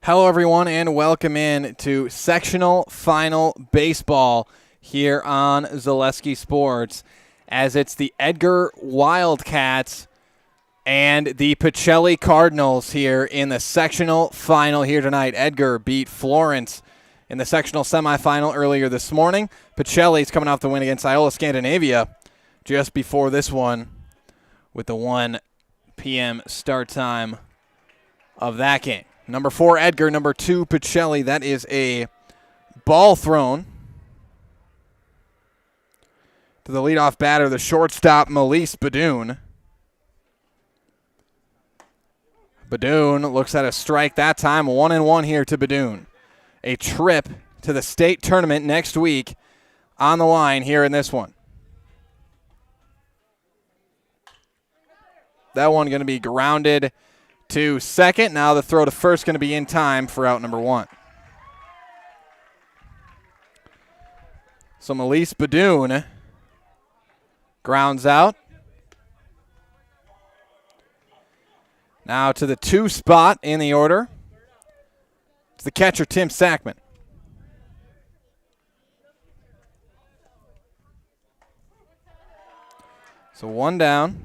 Hello, everyone, and welcome in to Sectional Final Baseball here on Zaleski Sports, as it's the Edgar Wildcats and the Pacelli Cardinals here in the Sectional Final here tonight. Edgar beat Florence in the Sectional Semifinal earlier this morning. Pacelli's coming off the win against WIAA Scandinavia just before this one with the 1 p.m. start time of that game. Number 4, Edgar. Number 2, Pacelli. That is a ball thrown to the leadoff batter, the shortstop, Melise Badoon. Badoon looks at a strike that time. 1-1 here to Badoon. A trip to the state tournament next week on the line here in this one. That one going to be grounded to second. Now the throw to first going to be in time for out number 1. So Melise Badoon grounds out. Now to the 2 spot in the order. It's the catcher, Tim Sackman. So 1 down.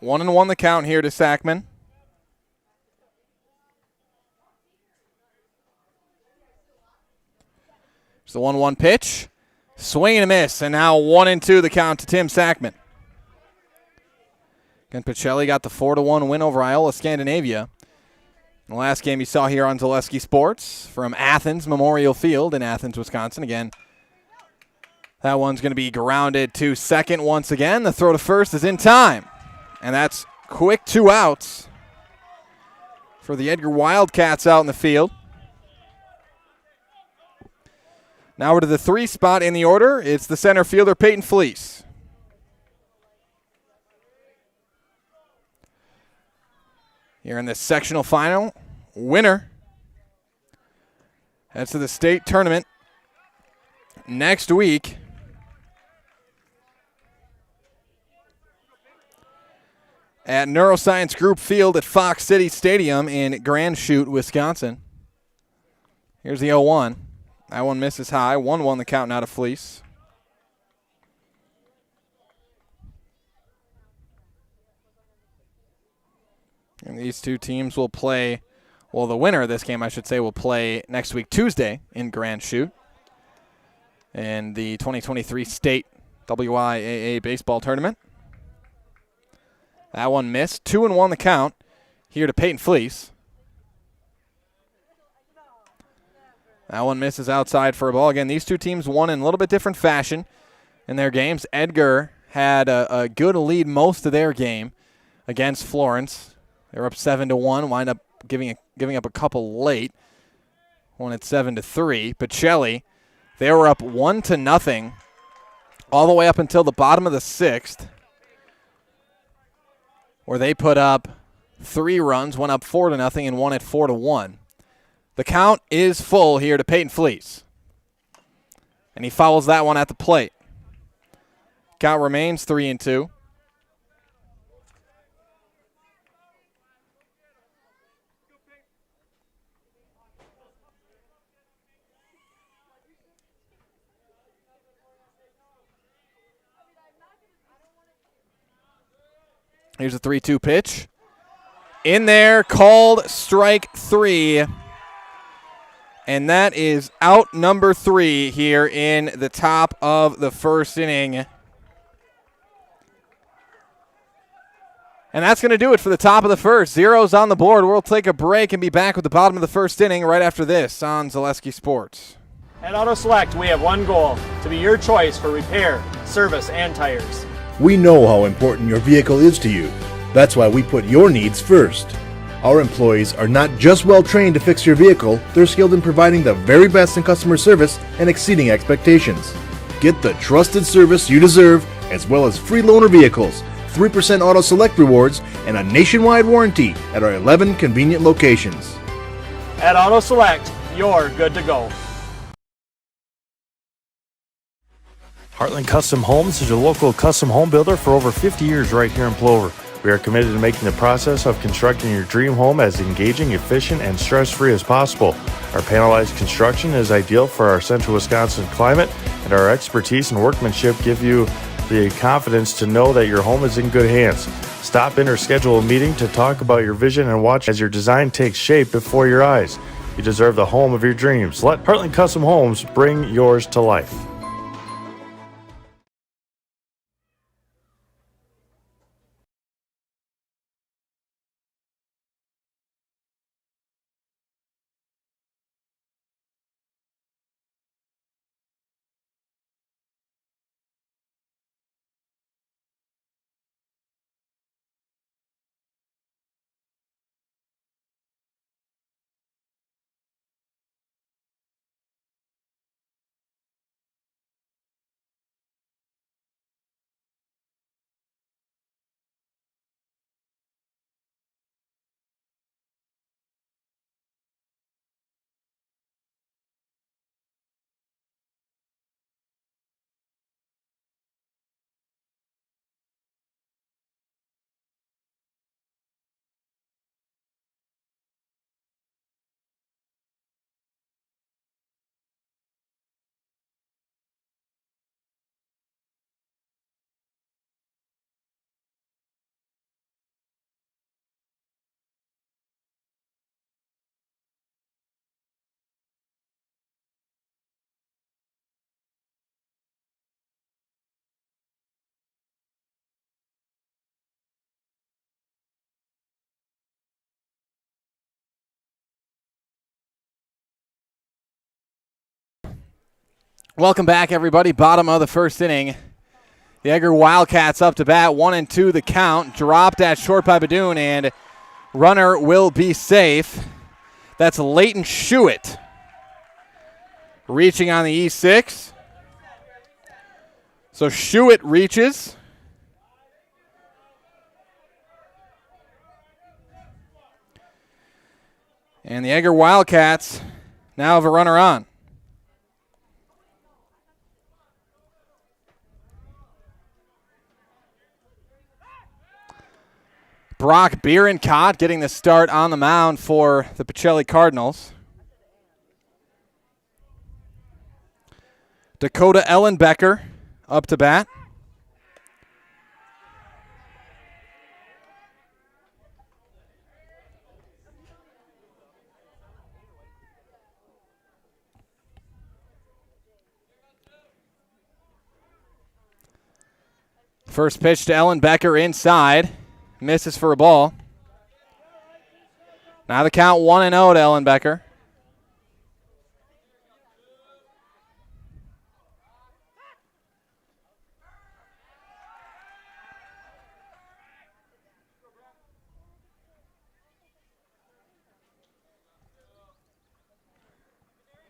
One and 1 the count here to Sackman. It's the 1-1 pitch. Swing and a miss, and now 1-2 the count to Tim Sackman. Again, Pacelli got the 4-1 win over WIAA Scandinavia. In the last game you saw here on Zaleski Sports from Athens Memorial Field in Athens, Wisconsin. Again, that one's going to be grounded to second once again. The throw to first is in time. And that's quick 2 outs for the Edgar Wildcats out in the field. Now we're to the 3 spot in the order. It's the center fielder, Peyton Fleece. Here in the sectional final, winner heads to the state tournament next week. At Neuroscience Group Field at Fox City Stadium in Grand Chute, Wisconsin. Here's the 0-1. That one misses high. 1-1 the count now to Fleece. And these two teams will play, well, the winner of this game, I should say, will play next week, Tuesday, in Grand Chute. In the 2023 State WIAA Baseball Tournament. That one missed. 2-1 the count here to Peyton Fleece. That one misses outside for a ball. Again, these two teams won in a little bit different fashion in their games. Edgar had a good lead most of their game against Florence. They were up 7-1, wind up giving up a couple late. Won at 7-3. Pacelli, they were up 1-0 all the way up until the bottom of the 6th. Where they put up 3 runs, went up 4-0, and won at 4-1. The count is full here to Peyton Fleece. And he fouls that one at the plate. Count remains 3-2. Here's a 3-2 pitch. In there, called strike 3. And that is out number 3 here in the top of the first inning. And that's going to do it for the top of the first. Zeros on the board. We'll take a break and be back with the bottom of the first inning right after this on Zaleski Sports. At Auto Select, we have one goal, to be your choice for repair, service, and tires. We know how important your vehicle is to you. That's why we put your needs first. Our employees are not just well trained to fix your vehicle, they're skilled in providing the very best in customer service and exceeding expectations. Get the trusted service you deserve, as well as free loaner vehicles, 3% Auto Select rewards, and a nationwide warranty at our 11 convenient locations. At Auto Select, you're good to go. Heartland Custom Homes is your local custom home builder for over 50 years right here in Plover. We are committed to making the process of constructing your dream home as engaging, efficient, and stress-free as possible. Our panelized construction is ideal for our central Wisconsin climate, and our expertise and workmanship give you the confidence to know that your home is in good hands. Stop in or schedule a meeting to talk about your vision and watch as your design takes shape before your eyes. You deserve the home of your dreams. Let Heartland Custom Homes bring yours to life. Welcome back, everybody. Bottom of the first inning. The Edgar Wildcats up to bat. 1-2 the count. Dropped at short by Badoon, and runner will be safe. That's Leighton Schuett reaching on the E6. So Schuett reaches. And the Edgar Wildcats now have a runner on. Brock Bierencott getting the start on the mound for the Pacelli Cardinals. Dakota Ellenbecker up to bat. First pitch to Ellenbecker inside. Misses for a ball. Now the count 1-0 to Ellenbecker.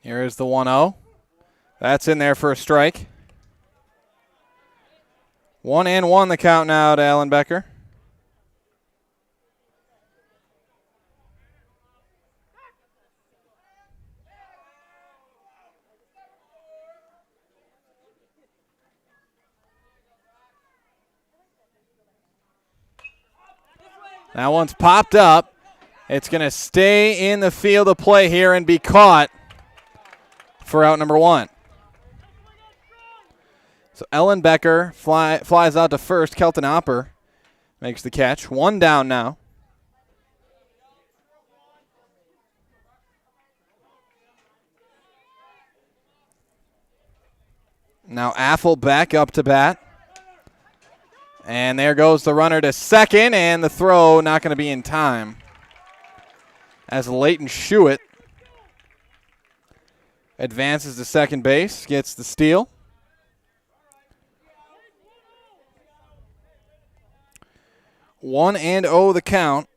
Here is the 1-0. That's in there for a strike. 1-1 the count now to Ellenbecker. That one's popped up. It's going to stay in the field of play here and be caught for out number 1. So Ellenbecker flies out to first. Kelton Opper makes the catch. 1 down now. Now Affel back up to bat. And there goes the runner to second, and the throw not going to be in time. As Leighton Schuett advances to second base, gets the steal. One and 0 the count.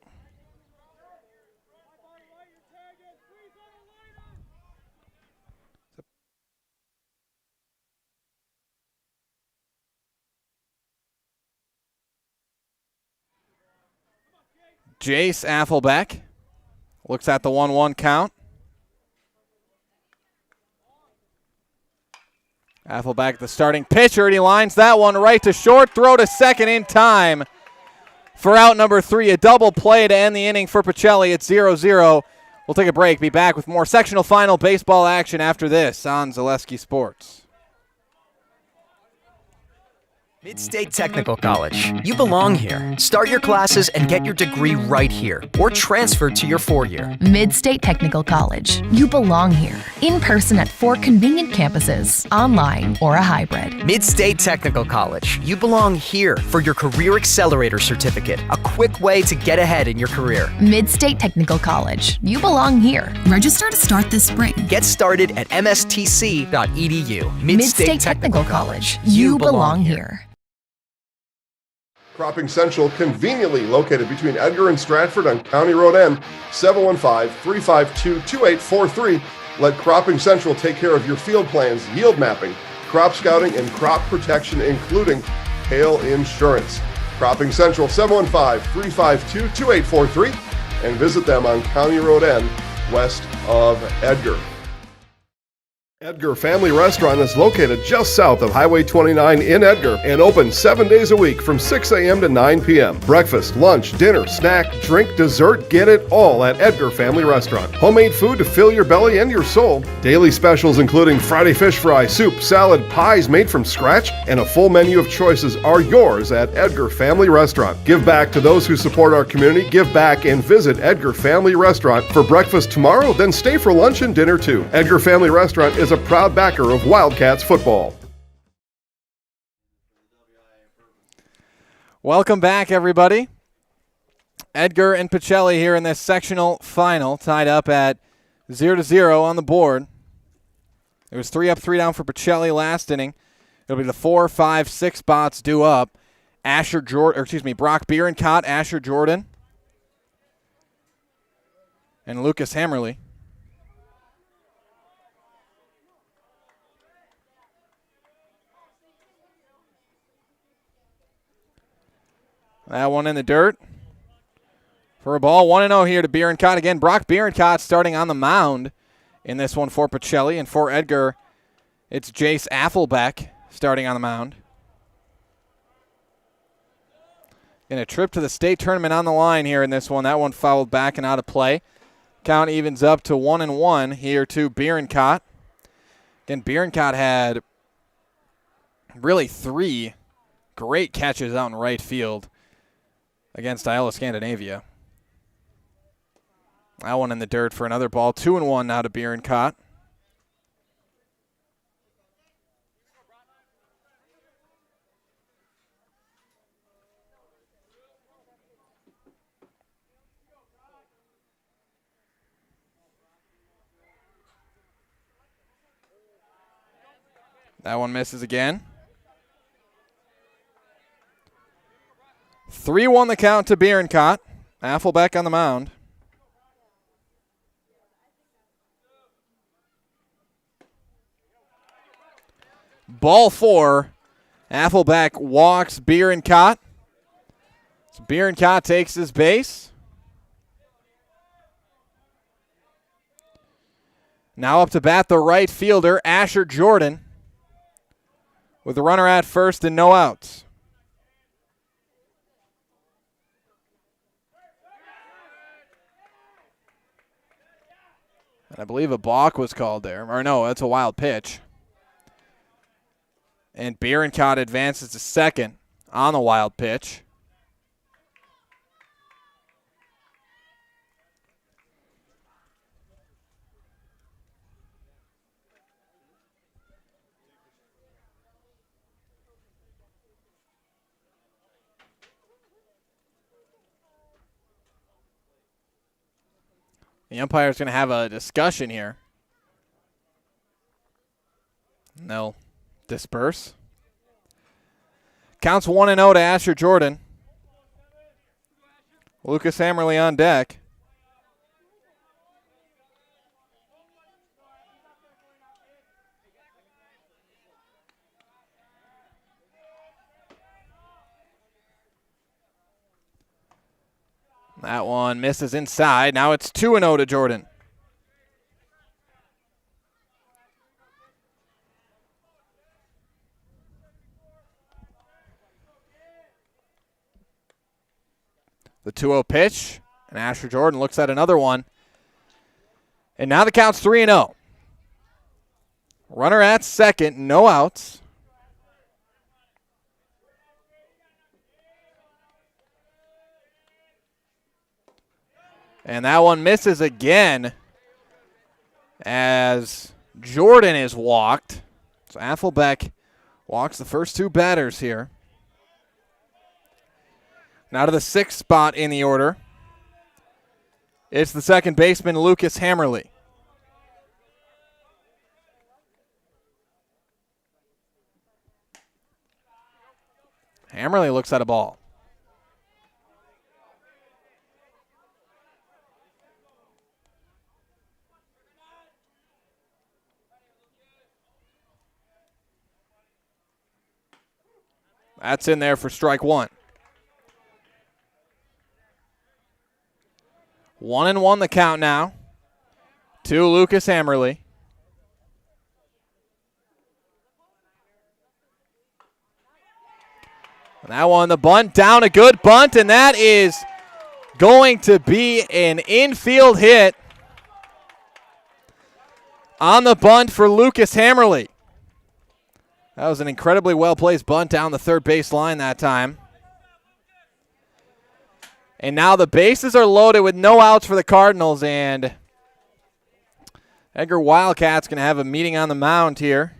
Jace Affelbeck looks at the 1-1 count. Affelbeck, the starting pitcher, and he lines that one right to short. Throw to second in time for out number 3. A double play to end the inning for Pacelli at 0-0. We'll take a break. Be back with more sectional final baseball action after this on Zaleski Sports. Mid-State Technical College. You belong here. Start your classes and get your degree right here, or transfer to your 4-year. Mid-State Technical College. You belong here. In person at 4 convenient campuses, online or a hybrid. Mid-State Technical College. You belong here for your Career Accelerator Certificate, a quick way to get ahead in your career. Mid-State Technical College. You belong here. Register to start this spring. Get started at mstc.edu. Mid-State Technical College. You belong here. Cropping Central, conveniently located between Edgar and Stratford on County Road N, 715-352-2843. Let Cropping Central take care of your field plans, yield mapping, crop scouting, and crop protection, including hail insurance. Cropping Central, 715-352-2843, and visit them on County Road N, west of Edgar. Edgar Family Restaurant is located just south of Highway 29 in Edgar and open 7 days a week from 6 a.m. to 9 p.m. Breakfast, lunch, dinner, snack, drink, dessert, get it all at Edgar Family Restaurant. Homemade food to fill your belly and your soul. Daily specials including Friday fish fry, soup, salad, pies made from scratch, and a full menu of choices are yours at Edgar Family Restaurant. Give back to those who support our community. Give back and visit Edgar Family Restaurant for breakfast tomorrow, then stay for lunch and dinner too. Edgar Family Restaurant is a proud backer of Wildcats football. Welcome back, everybody. Edgar and Pacelli here in this sectional final, tied up at 0-0 on the board. It was 3 up, 3 down for Pacelli last inning. It'll be the 4, 5, 6 spots due up. Brock Bierencott, Asher Jordan, and Lucas Hammerly. That one in the dirt for a ball. 1-0 here to Bierencott. Again, Brock Bierencott starting on the mound in this one for Pacelli. And for Edgar, it's Jace Affelbeck starting on the mound. And a trip to the state tournament on the line here in this one. That one fouled back and out of play. Count evens up to 1-1 here to Bierencott. Again, Bierencott had really 3 great catches out in right field against Iowa Scandinavia. That one in the dirt for another ball. 2-1 now to Bierencott. That one misses again. 3-1 the count to Bierencott. Affelbeck on the mound. Ball 4. Affelbeck walks Bierencott. So Bierencott takes his base. Now up to bat the right fielder, Asher Jordan, with a runner at first and no outs. And I believe a balk was called there. Or no, that's a wild pitch. And Bierencott advances to second on the wild pitch. The umpire's going to have a discussion here. And they'll disperse. Counts 1-0 to Asher Jordan. Lucas Hammerly on deck. That one misses inside. Now it's 2-0 to Jordan. The 2-0 pitch, and Asher Jordan looks at another one. And now the count's 3-0. Runner at second, no outs. And that one misses again as Jordan is walked. So Affelbeck walks the first two batters here. Now to the 6th spot in the order. It's the second baseman, Lucas Hammerly. Hammerly looks at a ball. That's in there for strike one. 1-1 the count now to Lucas Hammerly. And that one, the bunt, down a good bunt, and that is going to be an infield hit on the bunt for Lucas Hammerly. That was an incredibly well-placed bunt down the third base line that time. And now the bases are loaded with no outs for the Cardinals, and Edgar Wildcats going to have a meeting on the mound here.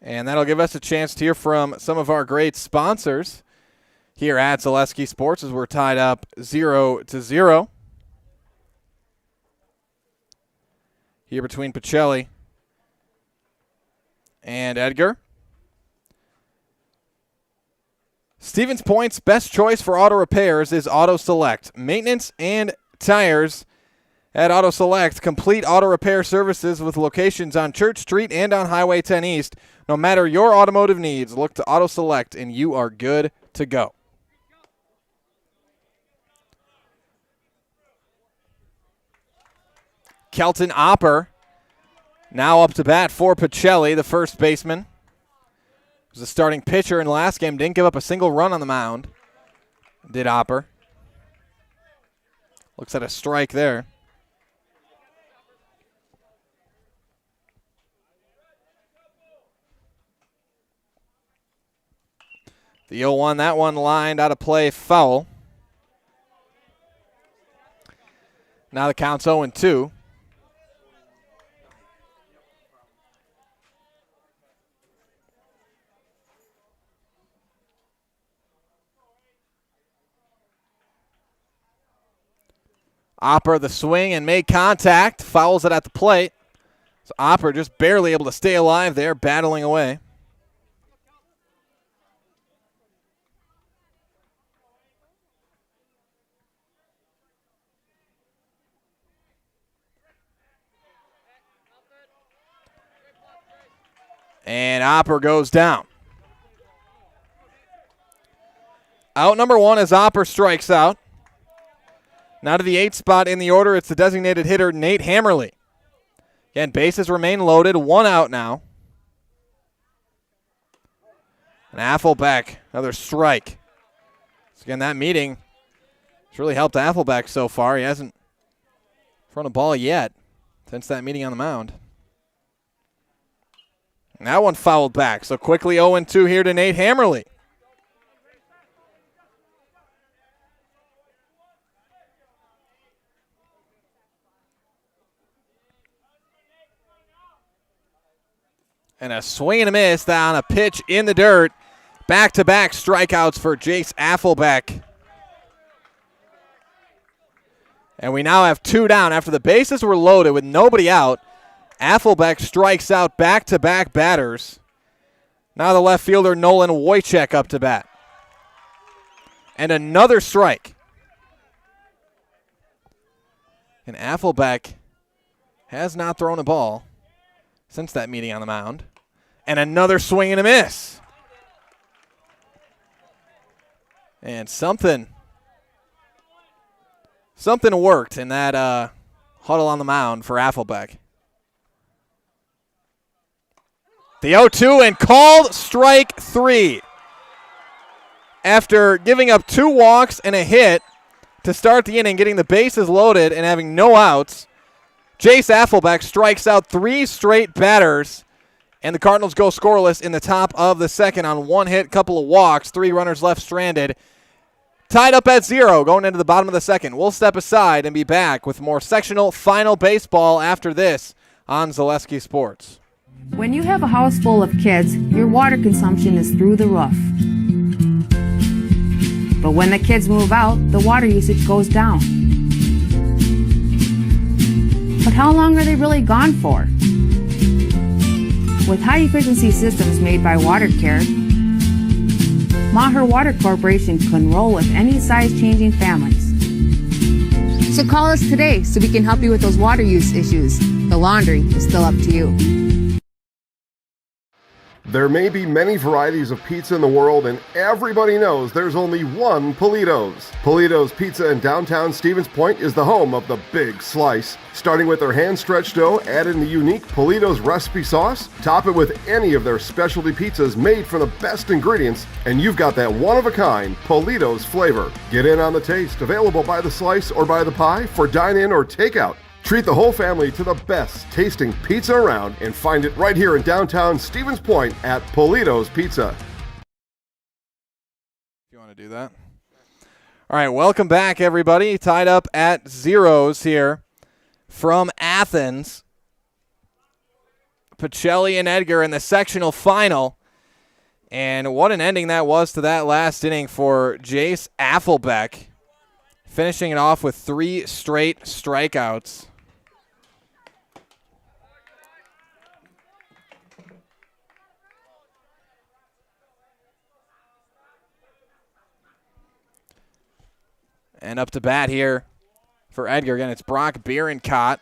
And that'll give us a chance to hear from some of our great sponsors here at Zaleski Sports as we're tied up 0-0. Here between Pacelli and Edgar. Stevens Point's best choice for auto repairs is Auto Select. Maintenance and tires at Auto Select. Complete auto repair services with locations on Church Street and on Highway 10 East. No matter your automotive needs, look to Auto Select and you are good to go. Kelton Opper now up to bat for Pacelli, the first baseman. Was the starting pitcher in the last game. Didn't give up a single run on the mound. Did Opper. Looks at a strike there. The 0-1, that one lined out of play, foul. Now the count's 0-2. Opper the swing and made contact, fouls it at the plate. So Opper just barely able to stay alive there, battling away. And Opper goes down. Out number one as Opper strikes out. Now to the 8th spot in the order, it's the designated hitter, Nate Hammerly. Again, bases remain loaded, 1 out now. And Affelbeck, another strike. So again, that meeting has really helped Affelbeck so far. He hasn't thrown a ball yet since that meeting on the mound. And that one fouled back, so quickly 0-2 here to Nate Hammerly. And a swing and a miss on a pitch in the dirt. Back-to-back strikeouts for Jace Affelbeck. And we now have 2 down. After the bases were loaded with nobody out, Affelbeck strikes out back-to-back batters. Now the left fielder, Nolan Wojcik, up to bat. And another strike. And Affelbeck has not thrown a ball since that meeting on the mound. And another swing and a miss. And something worked in that huddle on the mound for Affelbeck. The 0-2 and called strike 3. after giving up 2 walks and a hit to start the inning, getting the bases loaded and having no outs, Jace Affelbeck strikes out 3 straight batters, and the Cardinals go scoreless in the top of the second on 1 hit, couple of walks, 3 runners left stranded. Tied up at 0 going into the bottom of the second. We'll step aside and be back with more sectional final baseball after this on Zaleski Sports. When you have a house full of kids, your water consumption is through the roof. But when the kids move out, the water usage goes down. But how long are they really gone for? With high-efficiency systems made by WaterCare, Maher Water Corporation can roll with any size-changing families. So call us today so we can help you with those water use issues. The laundry is still up to you. There may be many varieties of pizza in the world, and everybody knows there's only one Polito's. Polito's Pizza in downtown Stevens Point is the home of the big slice. Starting with their hand-stretched dough, add in the unique Polito's recipe sauce, top it with any of their specialty pizzas made from the best ingredients, and you've got that one-of-a-kind Polito's flavor. Get in on the taste, available by the slice or by the pie for dine-in or takeout. Treat the whole family to the best tasting pizza around and find it right here in downtown Stevens Point at Polito's Pizza. If you want to do that. All right, welcome back, everybody. Tied up at 0s here from Athens. Pacelli and Edgar in the sectional final. And what an ending that was to that last inning for Jace Affelbeck, finishing it off with 3 straight strikeouts. And up to bat here for Edgar. Again, it's Brock Bierencott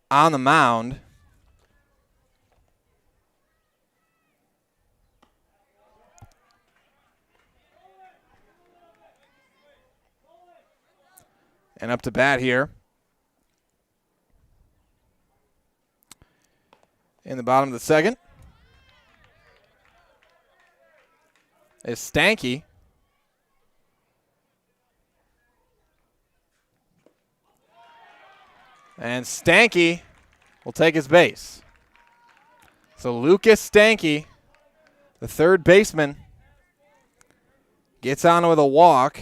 on the mound. And up to bat here in the bottom of the second is Stanky. And Stanky will take his base. So Lucas Stanky, the third baseman, gets on with a walk.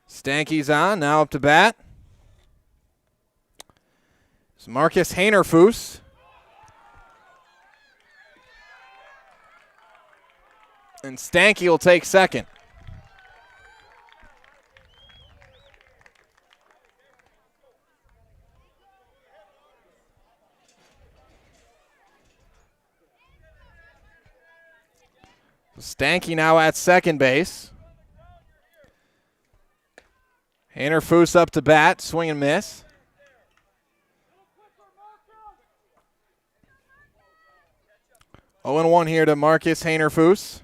Stanky's on, now up to bat. It's Marcus Haynerfoos. And Stanky will take second. Stanky now at second base. Haynerfoos up to bat, swing and miss. Oh and 1 here to Marcus Haynerfoos.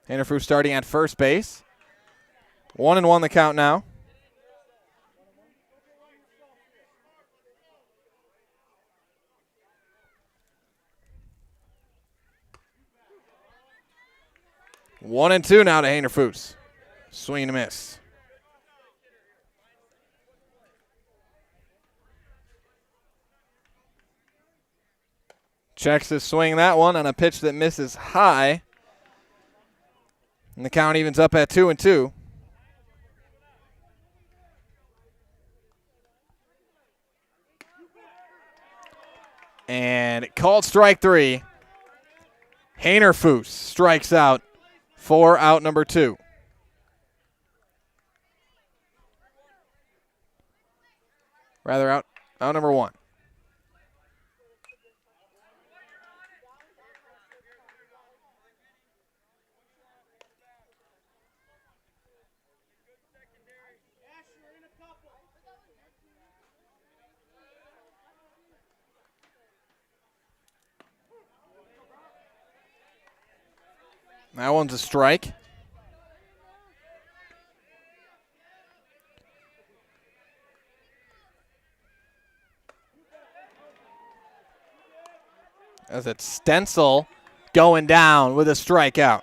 Haynerfoos starting at first base. 1-1 the count now. One and 2 now to Haynerfoos. Swing and a miss. Checks his swing that one on a pitch that misses high. And the count evens up at 2-2. And called strike 3. Haynerfoos strikes out for out number 2. Rather out number 1. That one's a strike. as it's Stencil going down with a strikeout.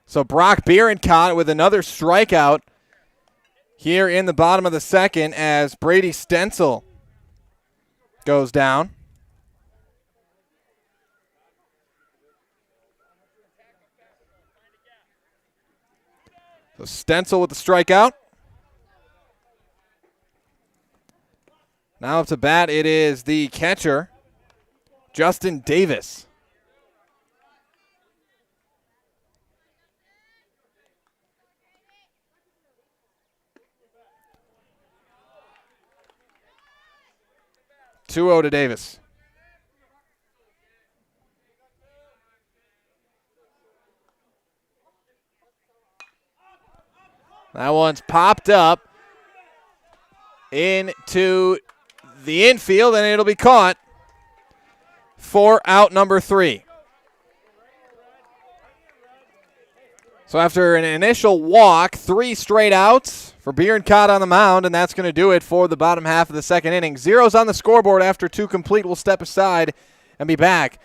So Brock Bierencott with another strikeout here in the bottom of the second as Brady Stencil goes down. So Stencil with the strikeout. Now up to bat, it is the catcher, Justin Davis. Two-0 to Davis. That one's popped up into the infield, and it'll be caught for out number 3. So after an initial walk, 3 straight outs for Bierencott on the mound, and that's going to do it for the bottom half of the second inning. 0's on the scoreboard after 2 complete. We'll step aside and be back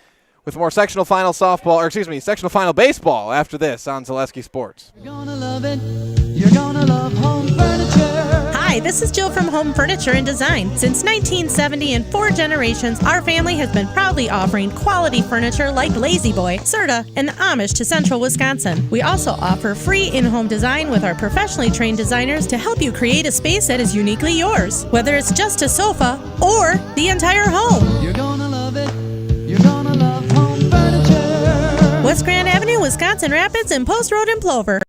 with more sectional final sectional final baseball after this on Zaleski Sports. You're gonna love it. You're gonna love home furniture. Hi, this is Jill from Home Furniture and Design. Since 1970 and 4 generations, our family has been proudly offering quality furniture like Lazy Boy, Serta, and Amish to Central Wisconsin. We also offer free in-home design with our professionally trained designers to help you create a space that is uniquely yours, whether it's just a sofa or the entire home. You're gonna love it. You're gonna love home furniture. West Grand Avenue, Wisconsin Rapids, and Post Road in Plover.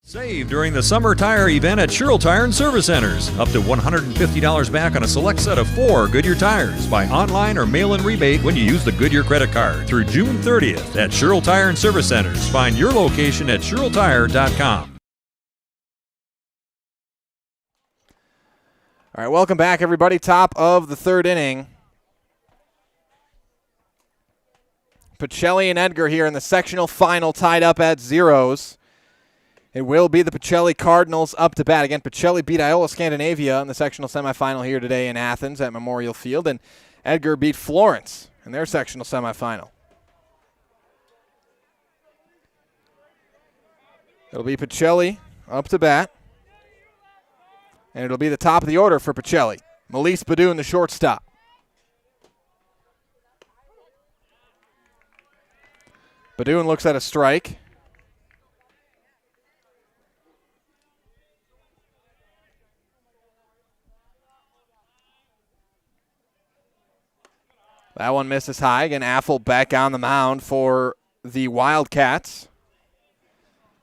Save during the summer tire event at Sherrill Tire and Service Centers. Up to $150 back on a select set of 4 Goodyear tires. Buy online or mail-in rebate when you use the Goodyear credit card through June 30th at Sherrill Tire and Service Centers. Find your location at SherrillTire.com. All right, welcome back, everybody. Top of the third inning. Pacelli and Edgar here in the sectional final, tied up at 0s. It will be the Pacelli Cardinals up to bat. Again, Pacelli beat Iola Scandinavia in the sectional semifinal here today in Athens at Memorial Field, and Edgar beat Florence in their sectional semifinal. It'll be Pacelli up to bat, and it'll be the top of the order for Pacelli. Melise Badoon, the shortstop. Badoon looks at a strike. That one misses high. Again, Affle back on the mound for the Wildcats.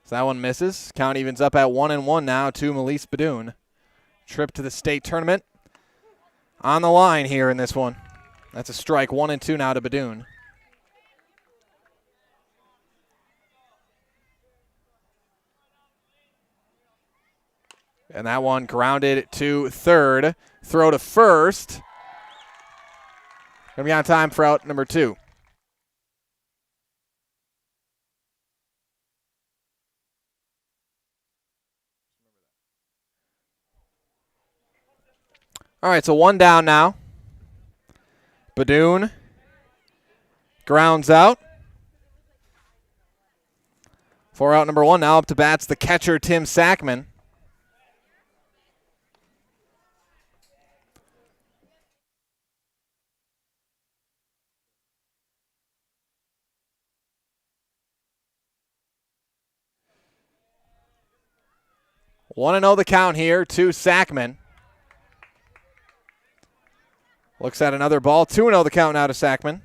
So that one misses. Count evens up at 1-1 now to Melise Badoon. Trip to the state tournament on the line here in this one. That's a strike. 1-2 now to Badoon. And that one grounded to third. Throw to first. Going to be on time for out number 2. All right, so 1 down now. Badoon grounds out. For out number 1 now, up to bats the catcher, Tim Sackman. Want to know the count here to Sackman. Looks at another ball. 2-0 the count now to Sackman.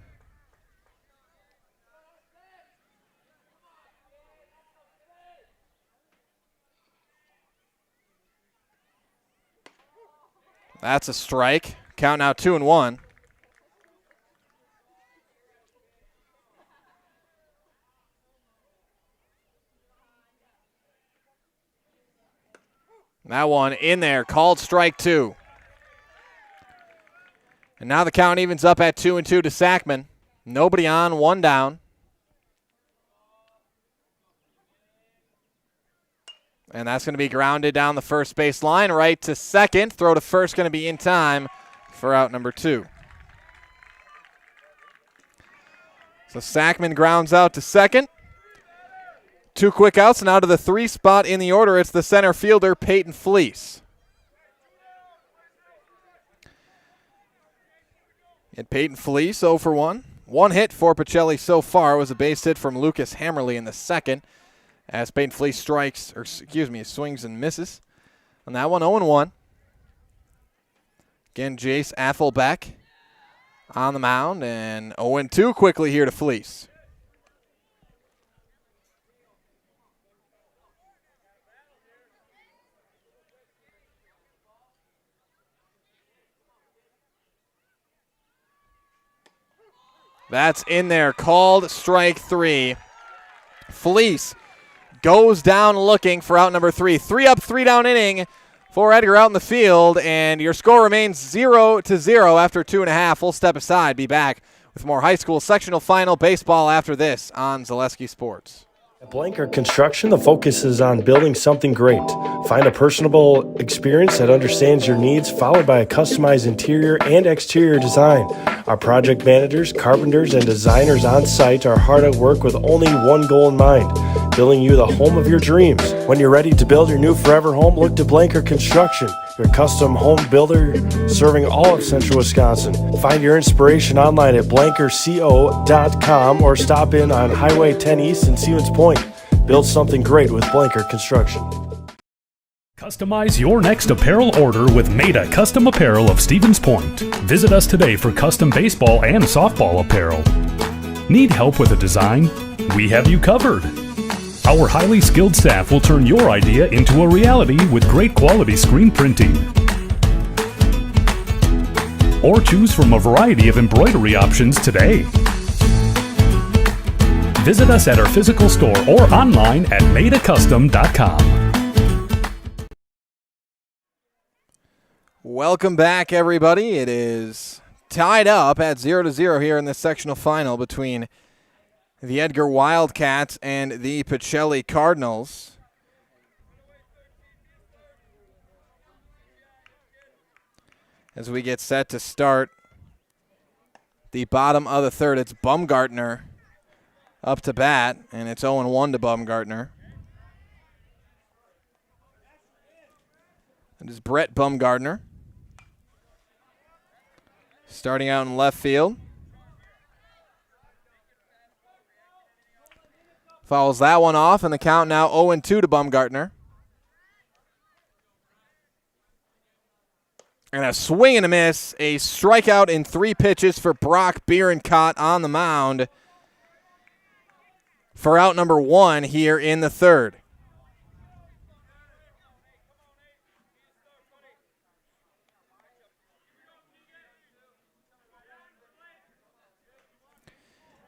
That's a strike. Count now 2-1. That one in there, called strike 2. And now the count evens up at 2-2 to Sackman. Nobody on, 1 down. And that's going to be grounded down the first base line, right to second. Throw to first going to be in time for out number 2. So Sackman grounds out to second. 2 quick outs, and now to the 3 spot in the order. It's the center fielder, Peyton Fleece. And Peyton Fleece 0 for 1. 1 hit for Pacelli so far was a base hit from Lucas Hammerly in the second, as Peyton Fleece swings and misses. On that one, 0-1. Again, Jace Athelbeck on the mound, and 0-2 quickly here to Fleece. That's in there, called strike 3. Fleece goes down looking for out number 3. 3 up, 3 down inning for Edgar out in the field, and your score remains 0-0 after 2.5. We'll step aside, be back with more high school sectional final baseball after this on Zaleski Sports. At Blanker Construction, the focus is on building something great. Find a personable experience that understands your needs, followed by a customized interior and exterior design. Our project managers, carpenters, and designers on site are hard at work with only one goal in mind: building you the home of your dreams. When you're ready to build your new forever home, look to Blanker Construction, your custom home builder serving all of central Wisconsin. Find your inspiration online at blankerco.com or stop in on Highway 10 East in Stevens Point. Build something great with Blanker Construction. Customize your next apparel order with Maida Custom Apparel of Stevens Point. Visit us today for custom baseball and softball apparel. Need help with a design? We have you covered. Our highly skilled staff will turn your idea into a reality with great quality screen printing. Or choose from a variety of embroidery options today. Visit us at our physical store or online at maidacustom.com. Welcome back, everybody. It is tied up at 0-0 here in the sectional final between the Edgar Wildcats and the Pacelli Cardinals. As we get set to start the bottom of the third, it's Bumgartner up to bat, and it's 0-1 to Bumgartner. It is Brett Bumgartner starting out in left field. Fouls that one off, and the count now 0-2 to Bumgartner. And a swing and a miss, a strikeout in 3 pitches for Brock Bierenkott on the mound for out number 1 here in the third.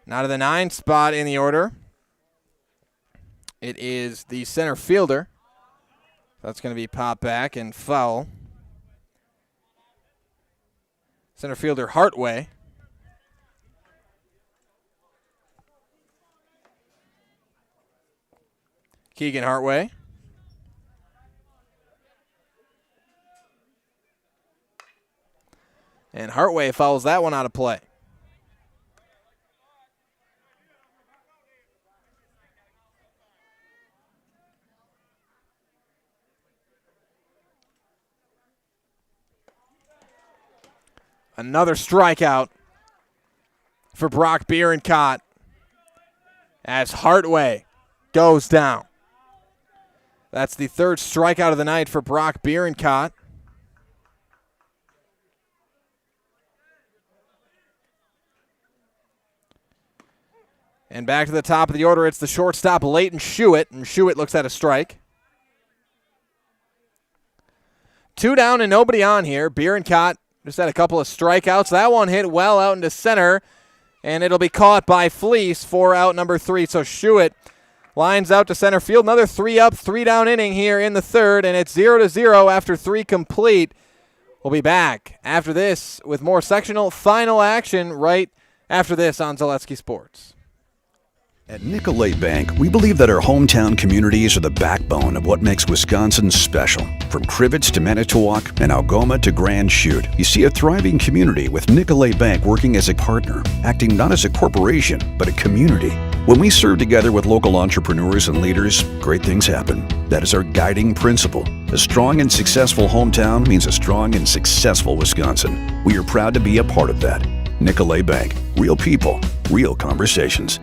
Now to the 9 spot in the order. It is the center fielder. That's going to be popped back and foul. Center fielder Hartway. Keegan Hartway. And Hartway fouls that one out of play. Another strikeout for Brock Bierenkott as Hartway goes down. That's the 3rd strikeout of the night for Brock Bierenkott. And back to the top of the order, it's the shortstop Leighton Schuett, and Schuett looks at a strike. 2 down and nobody on here. Bierenkott just had a couple of strikeouts. That one hit well out into center, and it'll be caught by Fleece for out number 3. So Schuett lines out to center field. Another 3 up, 3 down inning here in the third, and it's 0-0 after 3 complete. We'll be back after this with more sectional final action right after this on Zaleski Sports. At Nicolay Bank, we believe that our hometown communities are the backbone of what makes Wisconsin special. From Crivets to Manitowoc and Algoma to Grand Chute, you see a thriving community with Nicolay Bank working as a partner, acting not as a corporation, but a community. When we serve together with local entrepreneurs and leaders, great things happen. That is our guiding principle. A strong and successful hometown means a strong and successful Wisconsin. We are proud to be a part of that. Nicolay Bank. Real people, real conversations.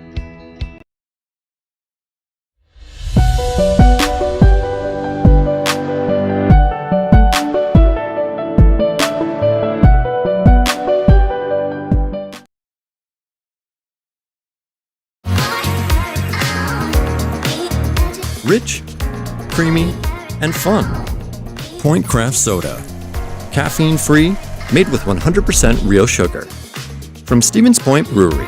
Rich, creamy, and fun. Point Craft Soda. Caffeine-free, made with 100% real sugar. From Stevens Point Brewery.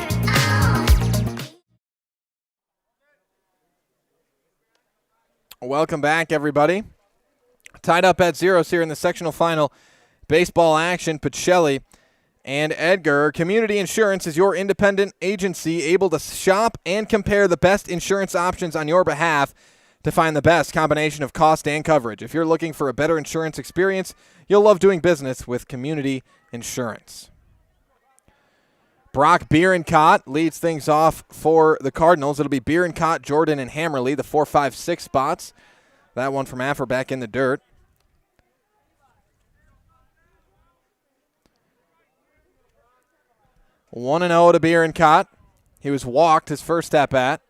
Welcome back, everybody. Tied up at zeros here in the sectional final baseball action. Pacelli and Edgar. Community Insurance is your independent agency able to shop and compare the best insurance options on your behalf to find the best combination of cost and coverage. If you're looking for a better insurance experience, you'll love doing business with Community Insurance. Brock Bierencott leads things off for the Cardinals. It'll be Bierencott, Jordan, and Hammerly, the 4, 5, 6 spots. That one from Affer back in the dirt. One 1-0 to Bierencott. He was walked his first at bat.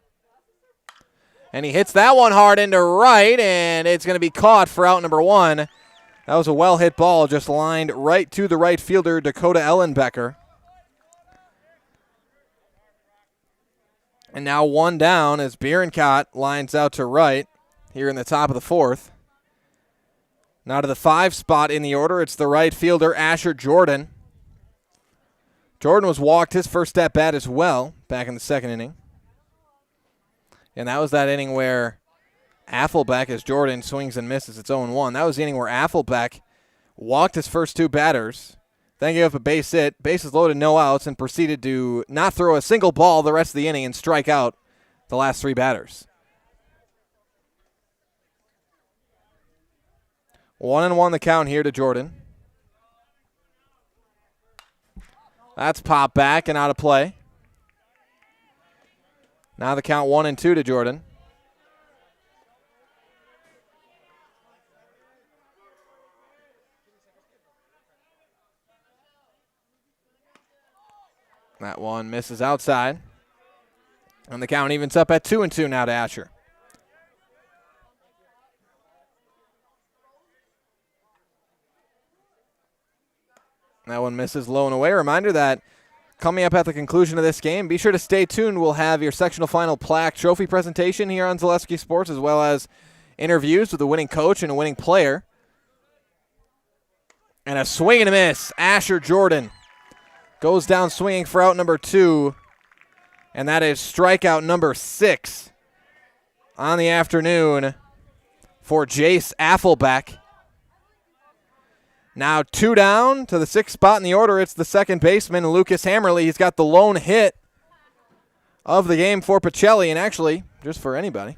And he hits that one hard into right, and it's going to be caught for out number 1. That was a well-hit ball, just lined right to the right fielder, Dakota Ellenbecker. And now 1 down as Bierencott lines out to right here in the top of the 4th. Now to the 5 spot in the order, it's the right fielder, Asher Jordan. Jordan was walked his first at bat as well back in the 2nd inning. And that was that inning where Affelbeck, as Jordan swings and misses, it's 0-1. That was the inning where Affelbeck walked his first 2 batters, then gave up a base hit, bases loaded, no outs, and proceeded to not throw a single ball the rest of the inning and strike out the last 3 batters. 1-1 the count here to Jordan. That's popped back and out of play. Now the count 1-2 to Jordan. That one misses outside. And the count evens up at 2-2 now to Asher. That one misses low and away. Reminder that coming up at the conclusion of this game, be sure to stay tuned. We'll have your sectional final plaque trophy presentation here on Zaleski Sports, as well as interviews with a winning coach and a winning player. And a swing and a miss. Asher Jordan goes down swinging for out number 2. And that is strikeout number 6 on the afternoon for Jace Affelbeck. Now 2 down to the 6th spot in the order. It's the second baseman, Lucas Hammerly. He's got the lone hit of the game for Pacelli, and actually, just for anybody.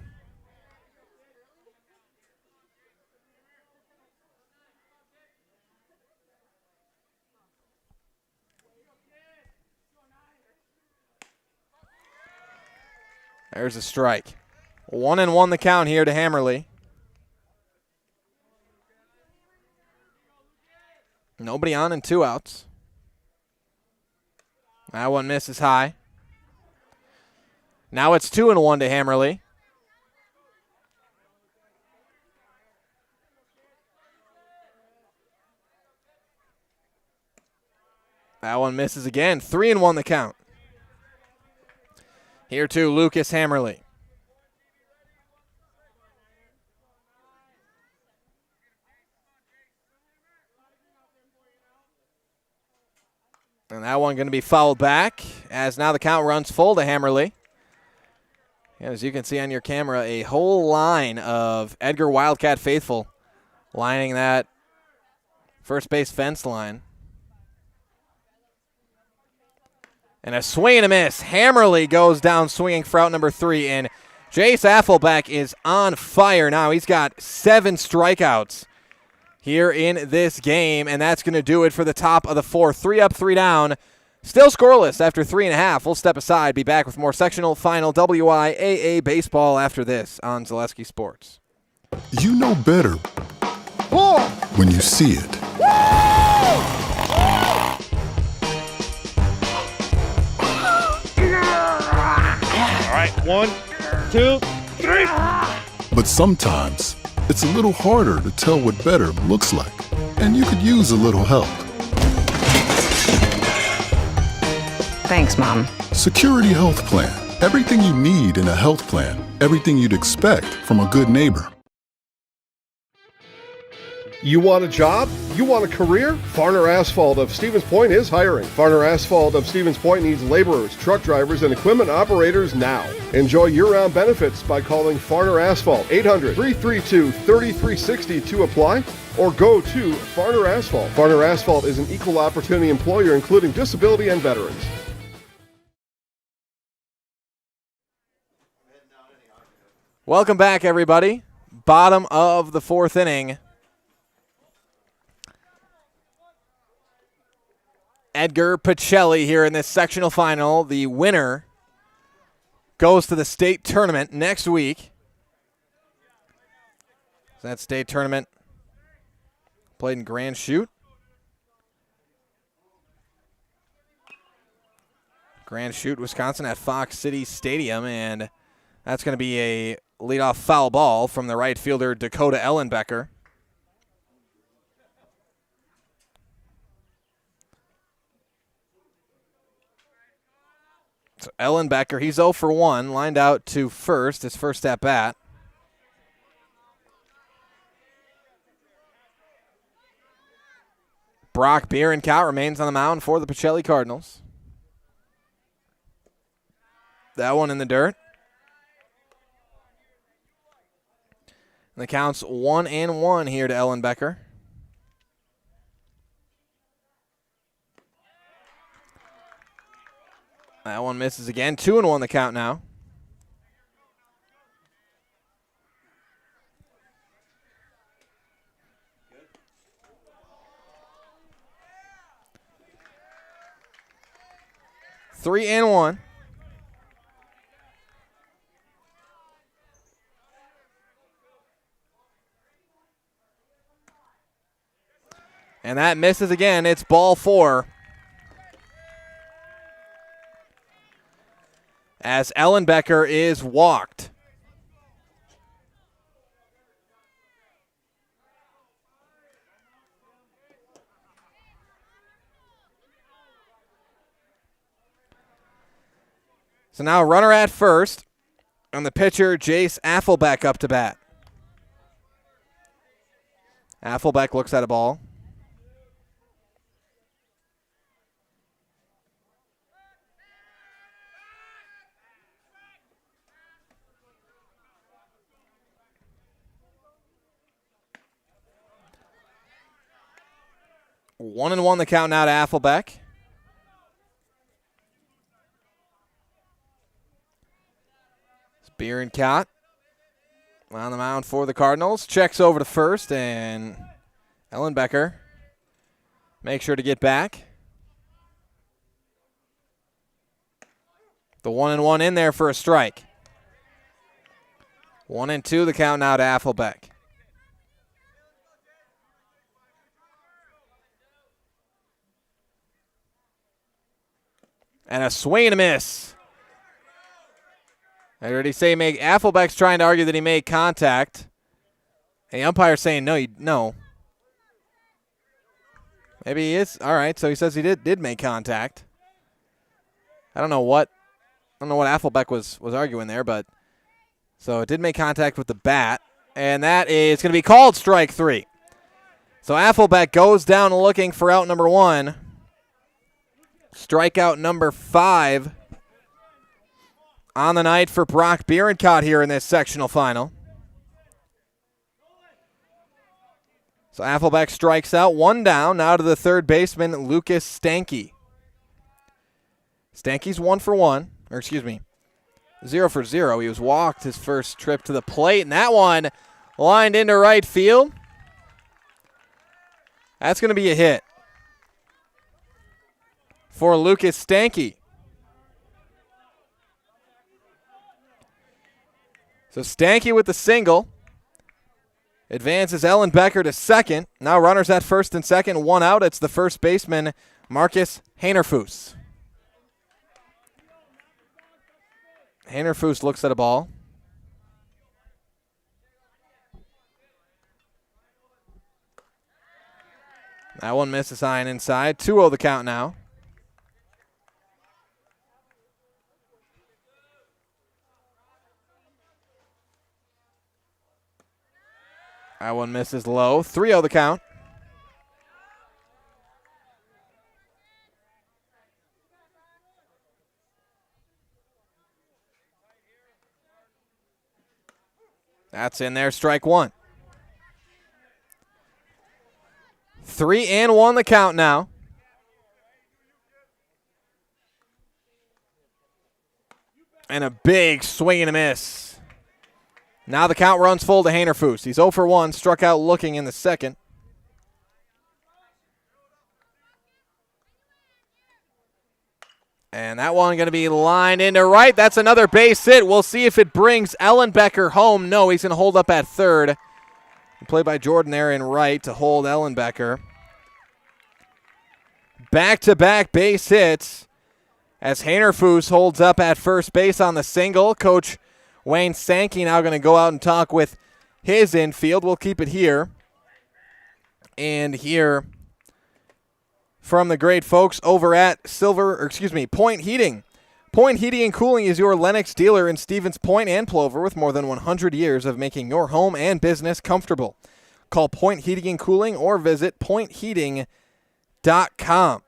There's a strike. 1-1 the count here to Hammerly. Nobody on and 2 outs. That one misses high. Now it's 2-1 to Hammerly. That one misses again. 3-1 the count. Here too, Lucas Hammerly. And that one going to be fouled back as now the count runs full to Hammerly. And as you can see on your camera, a whole line of Edgar Wildcat faithful lining that first base fence line. And a swing and a miss. Hammerly goes down swinging for out number 3. And Jace Affelbeck is on fire now. He's got 7 strikeouts here in this game. And that's going to do it for the top of the 4th. 3 up, 3 down. Still scoreless after 3.5. We'll step aside. Be back with more sectional final WIAA baseball after this on Zaleski Sports. You know better when you see it. All right, 1, 2, 3. But sometimes it's a little harder to tell what better looks like, and you could use a little help. Thanks, Mom. Security Health Plan. Everything you need in a health plan. Everything you'd expect from a good neighbor. You want a job? You want a career? Farner Asphalt of Stevens Point is hiring. Farner Asphalt of Stevens Point needs laborers, truck drivers, and equipment operators now. Enjoy year-round benefits by calling Farner Asphalt 800-332-3360 to apply, or go to Farner Asphalt. Farner Asphalt is an equal opportunity employer including disability and veterans. Welcome back, everybody. Bottom of the 4th inning. Edgar Pacelli here in this sectional final. The winner goes to the state tournament next week. That state tournament played in Grand Chute. Grand Chute, Wisconsin at Fox City Stadium, and that's going to be a leadoff foul ball from the right fielder Dakota Ellenbecker. So Ellenbecker, he's 0 for 1, lined out to first, his first at bat. Brock Bierenkout remains on the mound for the Pacelli Cardinals. That one in the dirt. And the count's 1-1 here to Ellenbecker. That one misses again. 2-1 the count now. Three and one. And that misses again. It's ball 4. As Ellenbecker is walked. So now runner at first, and the pitcher, Jace Affelbeck, up to bat. Affelbeck looks at a ball. One and one the count now to Affelbeck. Bierenkout on the mound for the Cardinals. Checks over to first, and Ellenbecker makes sure to get back. The 1-1 in there for a strike. 1-2 the count now to Affelbeck. And a swing and a miss. I already say Affelbeck's trying to argue that he made contact. And the umpire's saying no. Maybe he is. All right, so he says he did make contact. I don't know what Affelbeck was arguing there, but so it did make contact with the bat, and that is going to be called strike 3. So Affelbeck goes down looking for out number 1. Strikeout number 5 on the night for Brock Bierenkout here in this sectional final. So Affelbeck strikes out, 1 down, now to the third baseman, Lucas Stanky. Stanky's 1 for 1, or excuse me, 0 for 0. He was walked his first trip to the plate, and that one lined into right field. That's going to be a hit for Lucas Stanky. So Stanky with the single. Advances Ellen Becker to second. Now runners at first and second, 1 out. It's the first baseman, Marcus Heinerfuss. Heinerfuss looks at a ball. That one misses high and inside. 2-0 the count now. That one misses low. 3-0 the count. That's in there, strike one. 3-1 the count now. And a big swing and a miss. Now the count runs full to Heinerfuss. He's 0 for 1, struck out looking in the second. And that one going to be lined into right. That's another base hit. We'll see if it brings Ellenbecker home. No, he's going to hold up at third. Play by Jordan there in right to hold Ellenbecker. Back-to-back base hits as Heinerfuss holds up at first base on the single. Coach Wayne Sankey now going to go out and talk with his infield. We'll keep it here. And here from the great folks over at Point Heating. Point Heating and Cooling is your Lennox dealer in Stevens Point and Plover with more than 100 years of making your home and business comfortable. Call Point Heating and Cooling or visit pointheating.com.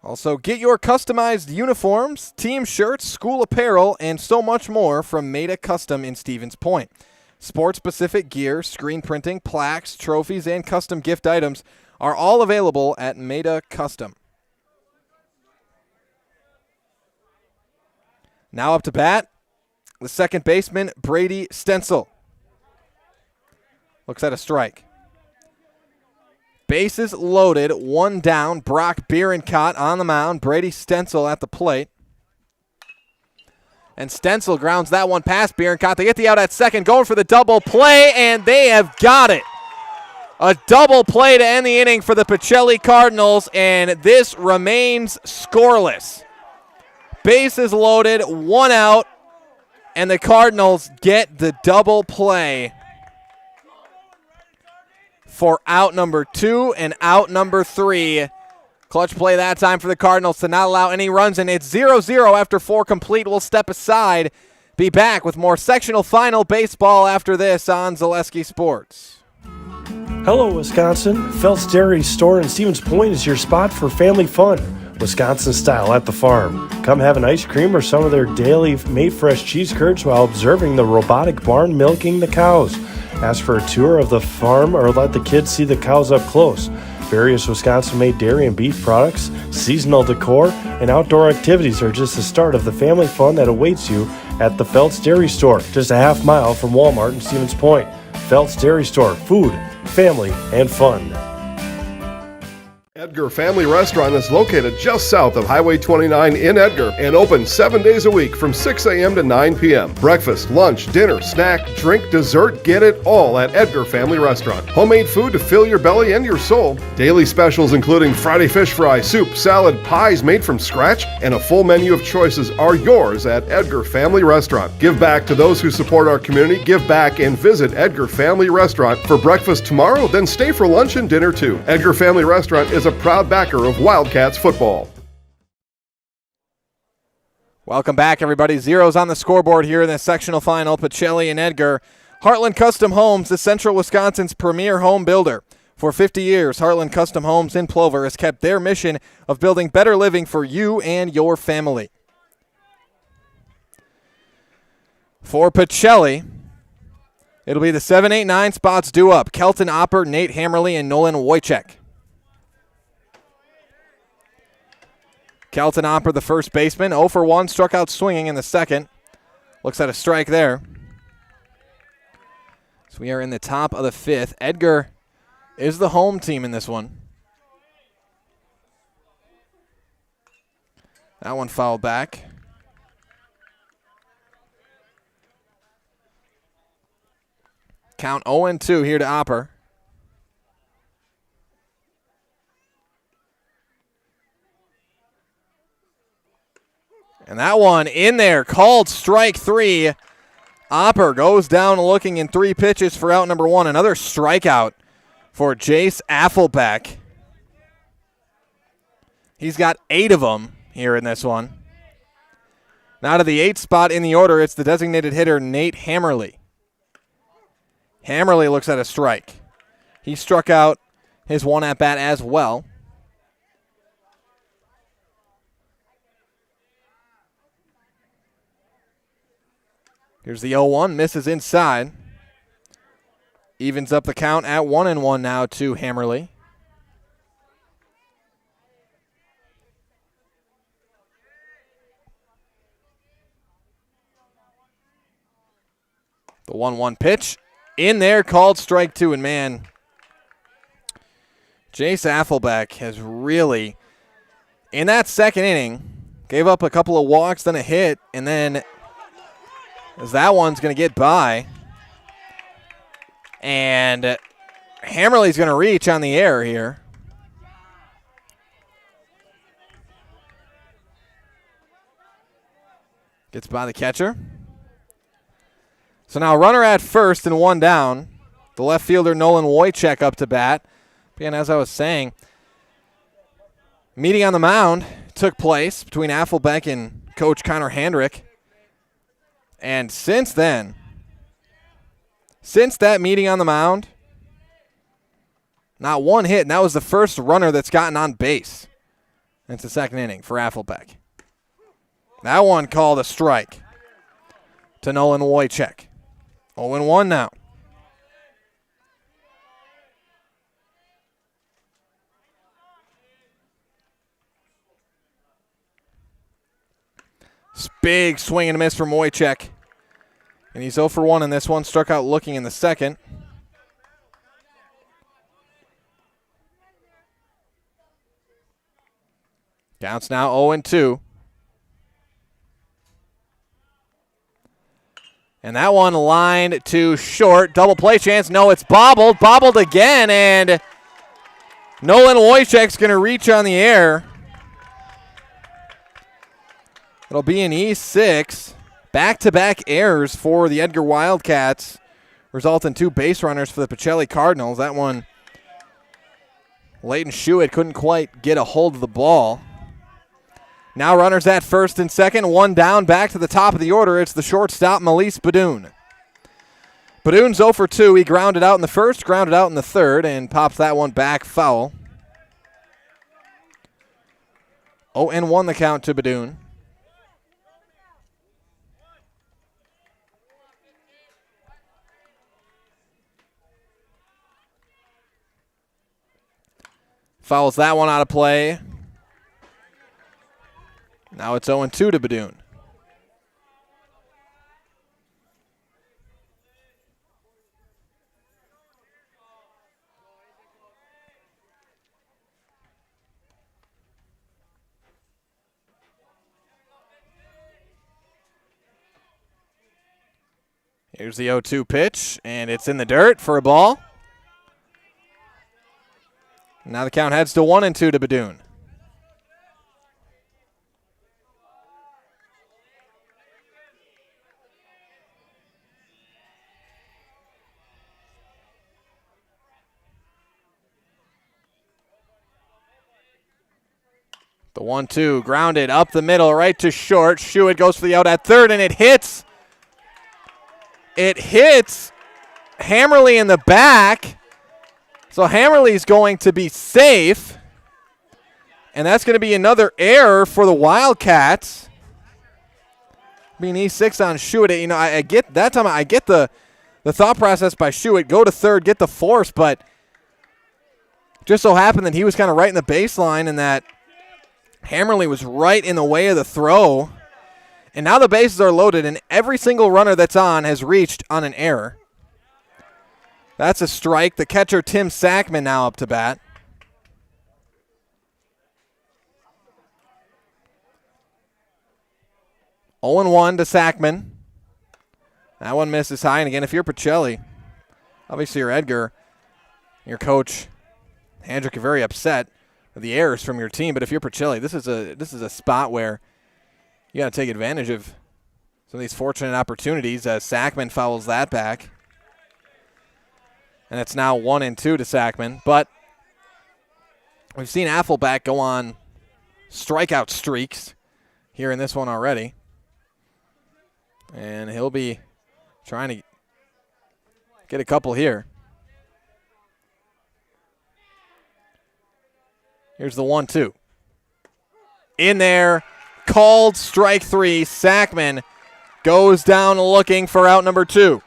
Also, get your customized uniforms, team shirts, school apparel, and so much more from Maida Custom in Stevens Point. Sports-specific gear, screen printing, plaques, trophies, and custom gift items are all available at Maida Custom. Now up to bat, the second baseman, Brady Stencil. Looks at a strike. Bases loaded, 1 down. Brock Bierencott on the mound. Brady Stencil at the plate. And Stencil grounds that one past Bierencott. They get the out at second, going for the double play, and they have got it. A double play to end the inning for the Pacelli Cardinals, and this remains scoreless. Bases loaded, 1 out, and the Cardinals get the double play for out number 2 and out number 3. Clutch play that time for the Cardinals to not allow any runs, and it's 0-0 after 4 complete. We'll step aside, be back with more sectional final baseball after this on Zaleski Sports. Hello, Wisconsin. Phelps Dairy Store in Stevens Point is your spot for family fun, Wisconsin style at the farm. Come have an ice cream or some of their daily made fresh cheese curds while observing the robotic barn milking the cows. Ask for a tour of the farm or let the kids see the cows up close. Various Wisconsin-made dairy and beef products, seasonal decor, and outdoor activities are just the start of the family fun that awaits you at the Phelps Dairy Store, just a half mile from Walmart in Stevens Point. Phelps Dairy Store, food, family, and fun. Edgar Family Restaurant is located just south of Highway 29 in Edgar and open 7 days a week from 6 a.m. to 9 p.m. Breakfast, lunch, dinner, snack, drink, dessert, get it all at Edgar Family Restaurant. Homemade food to fill your belly and your soul. Daily specials including Friday fish fry, soup, salad, pies made from scratch, and a full menu of choices are yours at Edgar Family Restaurant. Give back to those who support our community. Give back and visit Edgar Family Restaurant for breakfast tomorrow, then stay for lunch and dinner too. Edgar Family Restaurant is a proud backer of Wildcats football. Welcome back, everybody. Zeros on the scoreboard here in the sectional final. Pacelli and Edgar. Heartland Custom Homes is Central Wisconsin's premier home builder. For 50 years, Heartland Custom Homes in Plover has kept their mission of building better living for you and your family. For Pacelli, It'll be the 7, 8, 9 spots due up. Kelton Opper, Nate Hammerly, and Nolan Wojcik. Kelton Opper, the first baseman, 0 for 1, struck out swinging in the second. Looks at a strike there. So we are in the top of the 5th. Edgar is the home team in this one. That one fouled back. Count 0-2 here to Opper. And that one in there, called strike 3. Opper goes down looking in 3 pitches for out number 1. Another strikeout for Jace Affelbeck. He's got 8 of them here in this one. Now to the 8th spot in the order, it's the designated hitter, Nate Hammerly. Hammerly looks at a strike. He struck out his one at-bat as well. Here's the 0-1, misses inside. Evens up the count at 1-1 now to Hammerly. The 1-1 pitch in there, called strike 2. And man, Jace Affelbeck has really, in that second inning, gave up a couple of walks, then a hit, and then as that one's going to get by. And Hammerly's going to reach on the air here. Gets by the catcher. So now runner at first and 1 down. The left fielder Nolan Wojcik up to bat. Again, as I was saying, meeting on the mound took place between Affelbeck and Coach Connor Handrick. And since then, since that meeting on the mound, not one hit, and that was the first runner that's gotten on base. It's the second inning for Affelbeck. That one called a strike to Nolan Wojcik. 0-1 now. Big swing and a miss from Wojcik. And he's 0 for 1 in this one. Struck out looking in the second. Counts now 0-2. And that one lined to short. Double play chance. No, it's bobbled. Bobbled again. And Nolan Wojcik's going to reach on the air. It'll be an E6. Back-to-back errors for the Edgar Wildcats result in 2 base runners for the Pacelli Cardinals. That one, Leighton Schuett couldn't quite get a hold of the ball. Now runners at first and second, 1 down, back to the top of the order. It's the shortstop, Melise Badoon. Badoon's 0 for 2. He grounded out in the first, grounded out in the third, and pops that one back foul. 0-1 the count to Badoon. Fouls that one out of play. Now it's 0-2 to Badoon. Here's the 0-2 pitch, and it's in the dirt for a ball. Now the count heads to 1-2 to Badoon. The 1-2 grounded up the middle, right to short. Schuett goes for the out at third, and it hits. It hits Hammerly in the back. So Hammerly's going to be safe. And that's going to be another error for the Wildcats. Being E6 on Schuett. You know, I get that time. I get the the thought process by Schuett, go to third, get the force, but just so happened that he was kind of right in the baseline and that Hammerly was right in the way of the throw. And now the bases are loaded, and every single runner that's on has reached on an error. That's a strike. The catcher, Tim Sackman, now up to bat. Oh 1 to Sackman. That one misses high. And again, if you're Pacelli, obviously you're Edgar, your coach, Hendrick, you're very upset with the errors from your team. But if you're Pacelli, this is a spot where you got to take advantage of some of these fortunate opportunities as Sackman fouls that back. And it's now 1-2 to Sackman. But we've seen Affelbeck go on strikeout streaks here in this one already. And he'll be trying to get a couple here. Here's the 1-2. In there, called strike 3. Sackman goes down looking for out number 2.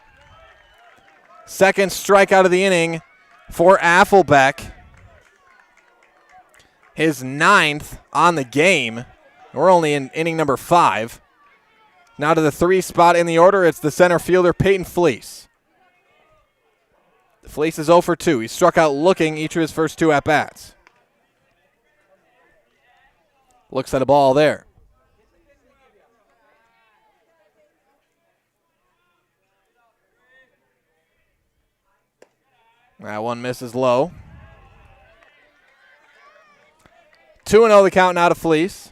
Second strikeout of the inning for Affelbeck. His 9th on the game. We're only in inning number 5. Now to the 3 spot in the order, it's the center fielder, Peyton Fleece. Fleece is 0 for 2. He struck out looking each of his first 2 at-bats. Looks at a ball there. That one misses low. 2-0 the count now to Fleece.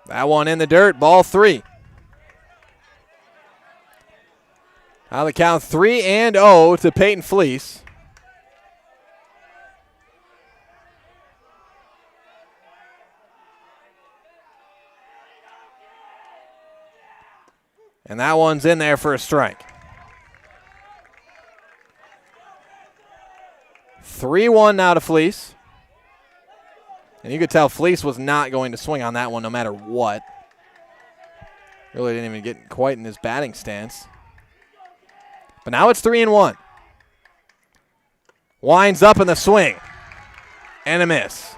That one in the dirt, ball 3. Now the count 3-0 to Peyton Fleece. And that one's in there for a strike. 3-1 now to Fleece. And you could tell Fleece was not going to swing on that one no matter what. Really didn't even get quite in his batting stance. But now it's 3-1. Winds up in the swing. And a miss.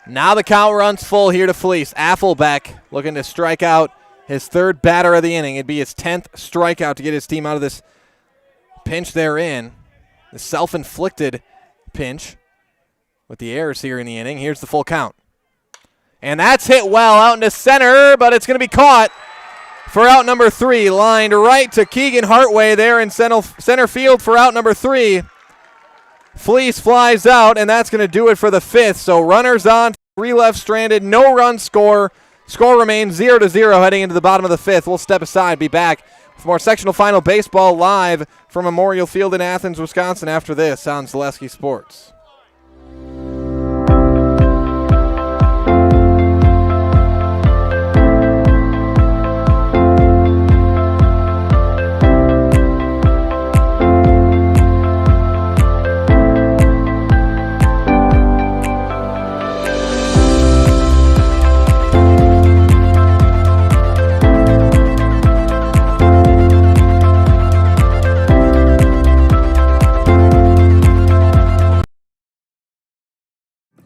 Now the count runs full here to Fleece. Affelbeck looking to strike out his 3rd batter of the inning. It'd be his 10th strikeout to get his team out of this pinch they're in. The self-inflicted pinch with the errors here in the inning. Here's the full count. And that's hit well out into center, but it's going to be caught for out number 3. Lined right to Keegan Hartway there in center field for out number 3. Fleece flies out, and that's going to do it for the 5th. So runners on, 3 left stranded, no run score. Score remains 0-0 heading into the bottom of the 5th. We'll step aside, be back for more sectional final baseball live from Memorial Field in Athens, Wisconsin after this on Zaleski Sports.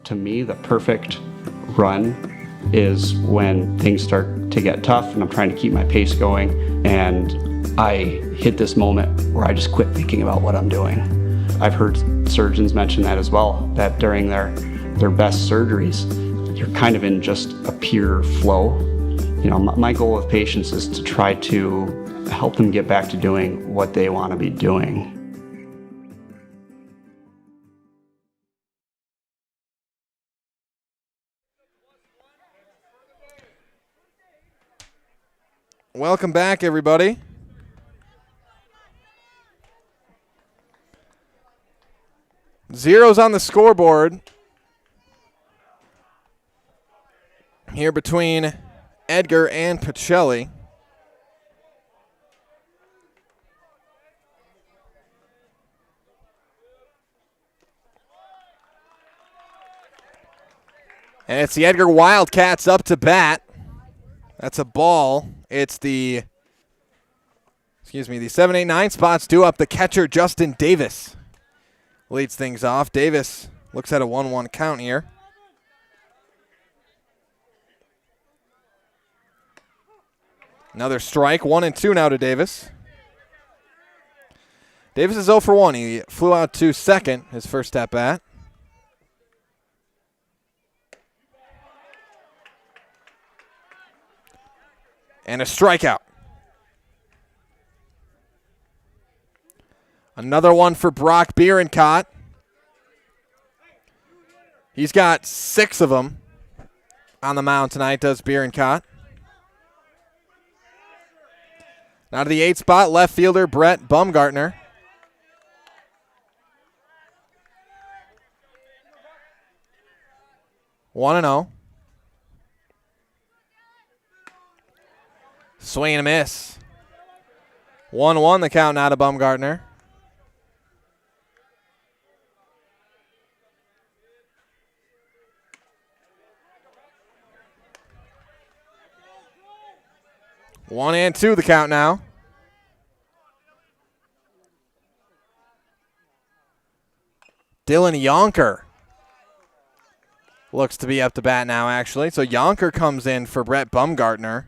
To me, the perfect run is when things start to get tough and I'm trying to keep my pace going and I hit this moment where I just quit thinking about what I'm doing. I've heard surgeons mention that as well, that during their best surgeries, you're kind of in just a pure flow. You know, my goal with patients is to try to help them get back to doing what they want to be doing. Welcome back, everybody. Zeros on the scoreboard here between Edgar and Pacelli. And it's the Edgar Wildcats up to bat. That's a ball. It's the 7, 8, 9 spots due up. The catcher, Justin Davis, leads things off. Davis looks at a 1-1 count here. Another strike, 1-2 now to Davis. Davis is 0 for 1. He flew out to second, his first at bat. And a strikeout. Another one for Brock Bierencott. He's got 6 of them on the mound tonight, does Bierencott. Now to the 8 spot, left fielder Brett Bumgartner. One and 0. Swing and a miss. 1-1 the count now to Bumgartner. One and 2 the count now. Dylan Yonker looks to be up to bat now, actually. So Yonker comes in for Brett Bumgartner.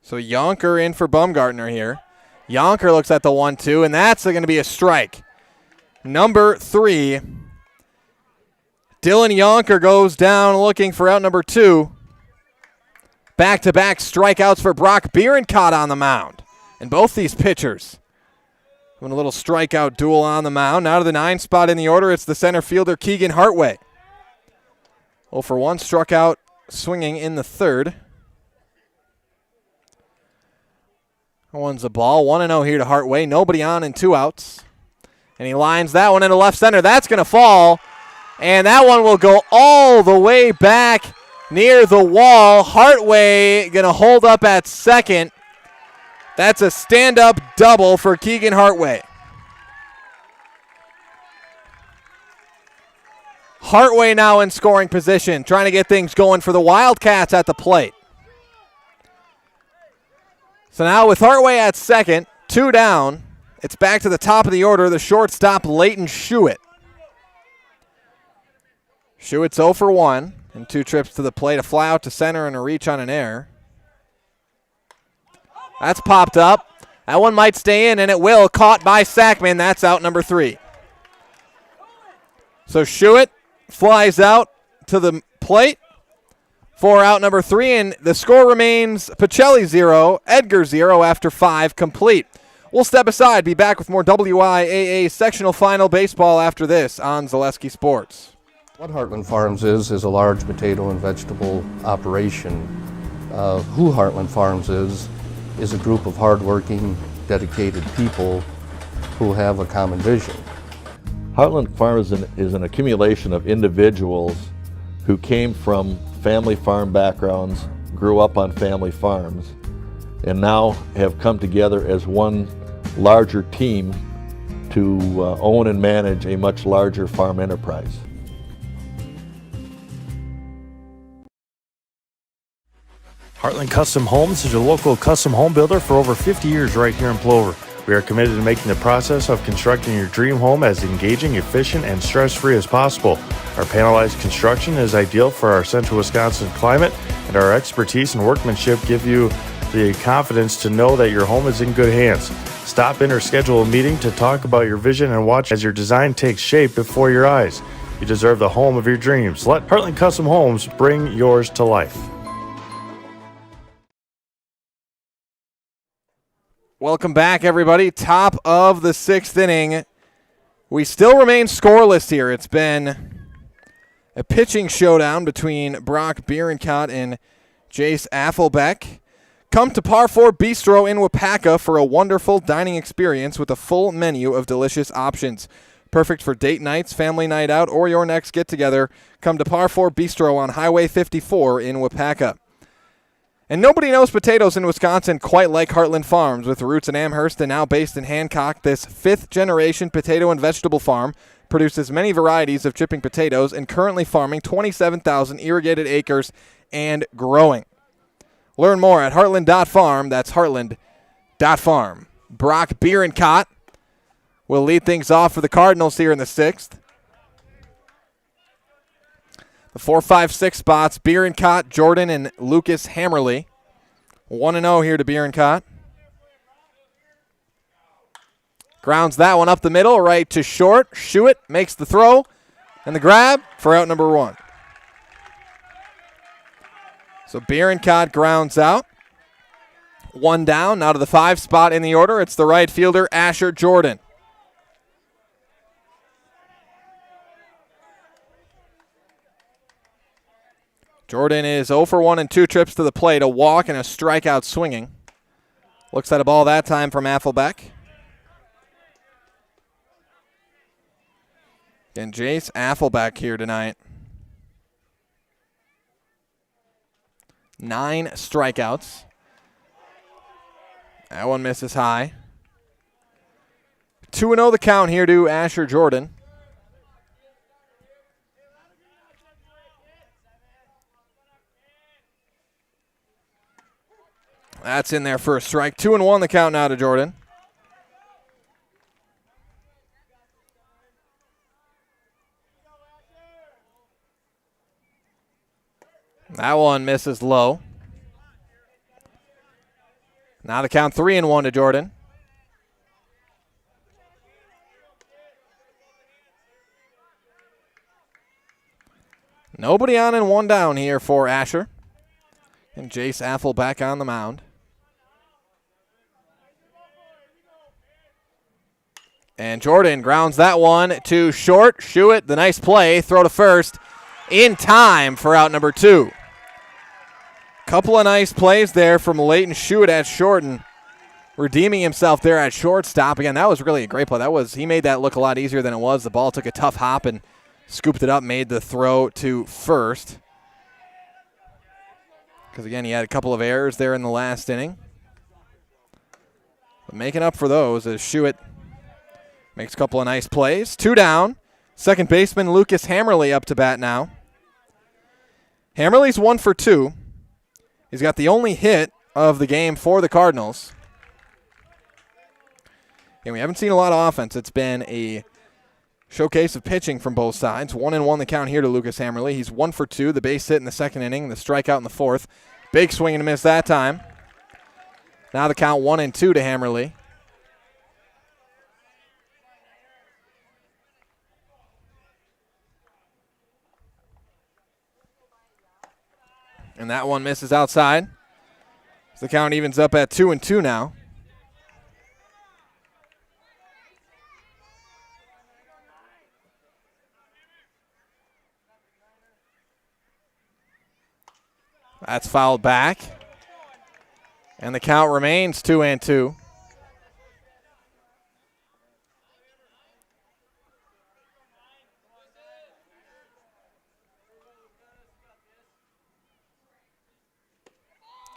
So Yonker in for Bumgartner here. Yonker looks at the 1-2, and that's going to be a strike. Number 3. Dylan Yonker goes down looking for out number 2. Back-to-back strikeouts for Brock Bierencott on the mound. And both these pitchers having a little strikeout duel on the mound. Now to the 9 spot in the order, it's the center fielder Keegan Hartway. 0 for 1, struck out swinging in the 3rd. One's a ball. 1-0 here to Hartway. Nobody on and 2 outs. And he lines that one into left center. That's going to fall. And that one will go all the way back near the wall. Hartway going to hold up at second. That's a stand-up double for Keegan Hartway. Hartway now in scoring position, trying to get things going for the Wildcats at the plate. So now with Hartway at second, 2 down, it's back to the top of the order, the shortstop Leighton Schuett. Schuett's 0 for 1 and 2 trips to the plate, a fly out to center and a reach on an error. That's popped up. That one might stay in, and it will. Caught by Sackman. That's out number 3. So Schuett flies out to the plate for out number 3, and the score remains Pacelli 0, Edgar 0 after 5 complete. We'll step aside, be back with more WIAA sectional final baseball after this on Zaleski Sports. What Heartland Farms is a large potato and vegetable operation. Who Heartland Farms is a group of hardworking, dedicated people who have a common vision. Heartland Farms is an accumulation of individuals who came from family farm backgrounds, grew up on family farms, and now have come together as one larger team to own and manage a much larger farm enterprise. Heartland Custom Homes is your local custom home builder for over 50 years right here in Plover. We are committed to making the process of constructing your dream home as engaging, efficient, and stress-free as possible. Our panelized construction is ideal for our central Wisconsin climate, and our expertise and workmanship give you the confidence to know that your home is in good hands. Stop in or schedule a meeting to talk about your vision and watch as your design takes shape before your eyes. You deserve the home of your dreams. Let Heartland Custom Homes bring yours to life. Welcome back, everybody. Top of the 6th inning. We still remain scoreless here. It's been a pitching showdown between Brock Bierencott and Jace Affelbeck. Come to Par 4 Bistro in Wapaka for a wonderful dining experience with a full menu of delicious options. Perfect for date nights, family night out, or your next get-together. Come to Par 4 Bistro on Highway 54 in Wapaka. And nobody knows potatoes in Wisconsin quite like Heartland Farms. With roots in Amherst and now based in Hancock, this 5th-generation potato and vegetable farm produces many varieties of chipping potatoes and currently farming 27,000 irrigated acres and growing. Learn more at heartland.farm. That's heartland.farm. Brock Bierencott will lead things off for the Cardinals here in the 6th. The 4, 5, 6 spots, Bierencott, Jordan, and Lucas Hammerly. 1-0 here to Bierencott. Grounds that one up the middle, right to short. Schuett makes the throw and the grab for out number 1. So Bierencott grounds out. 1 down, now to the 5 spot in the order. It's the right fielder, Asher Jordan. Jordan is 0 for 1 and 2 trips to the plate, a walk and a strikeout swinging. Looks at a ball that time from Affelbeck. And Jace Affelbeck here tonight. 9 strikeouts. That one misses high. 2-0 the count here to Asher Jordan. That's in there for a strike. 2-1 the count now to Jordan. That one misses low. Now the count 3-1 to Jordan. Nobody on and 1 down here for Asher. And Jace Affelbeck on the mound. And Jordan grounds that one to short. Schuett, the nice play. Throw to first in time for out number 2. Couple of nice plays there from Leighton Schuett at short and redeeming himself there at shortstop. Again, that was really a great play. He made that look a lot easier than it was. The ball took a tough hop and scooped it up, made the throw to first. Because, again, he had a couple of errors there in the last inning. But making up for those as Schuett makes a couple of nice plays. 2 down. Second baseman Lucas Hammerly up to bat now. Hammerly's 1 for 2. He's got the only hit of the game for the Cardinals. And we haven't seen a lot of offense. It's been a showcase of pitching from both sides. 1-1 the count here to Lucas Hammerly. He's 1 for 2. The base hit in the second inning, the strikeout in the 4th. Big swing and a miss that time. Now the count 1-2 to Hammerly. And that one misses outside. So the count evens up at 2-2 now. That's fouled back. And the count remains 2-2.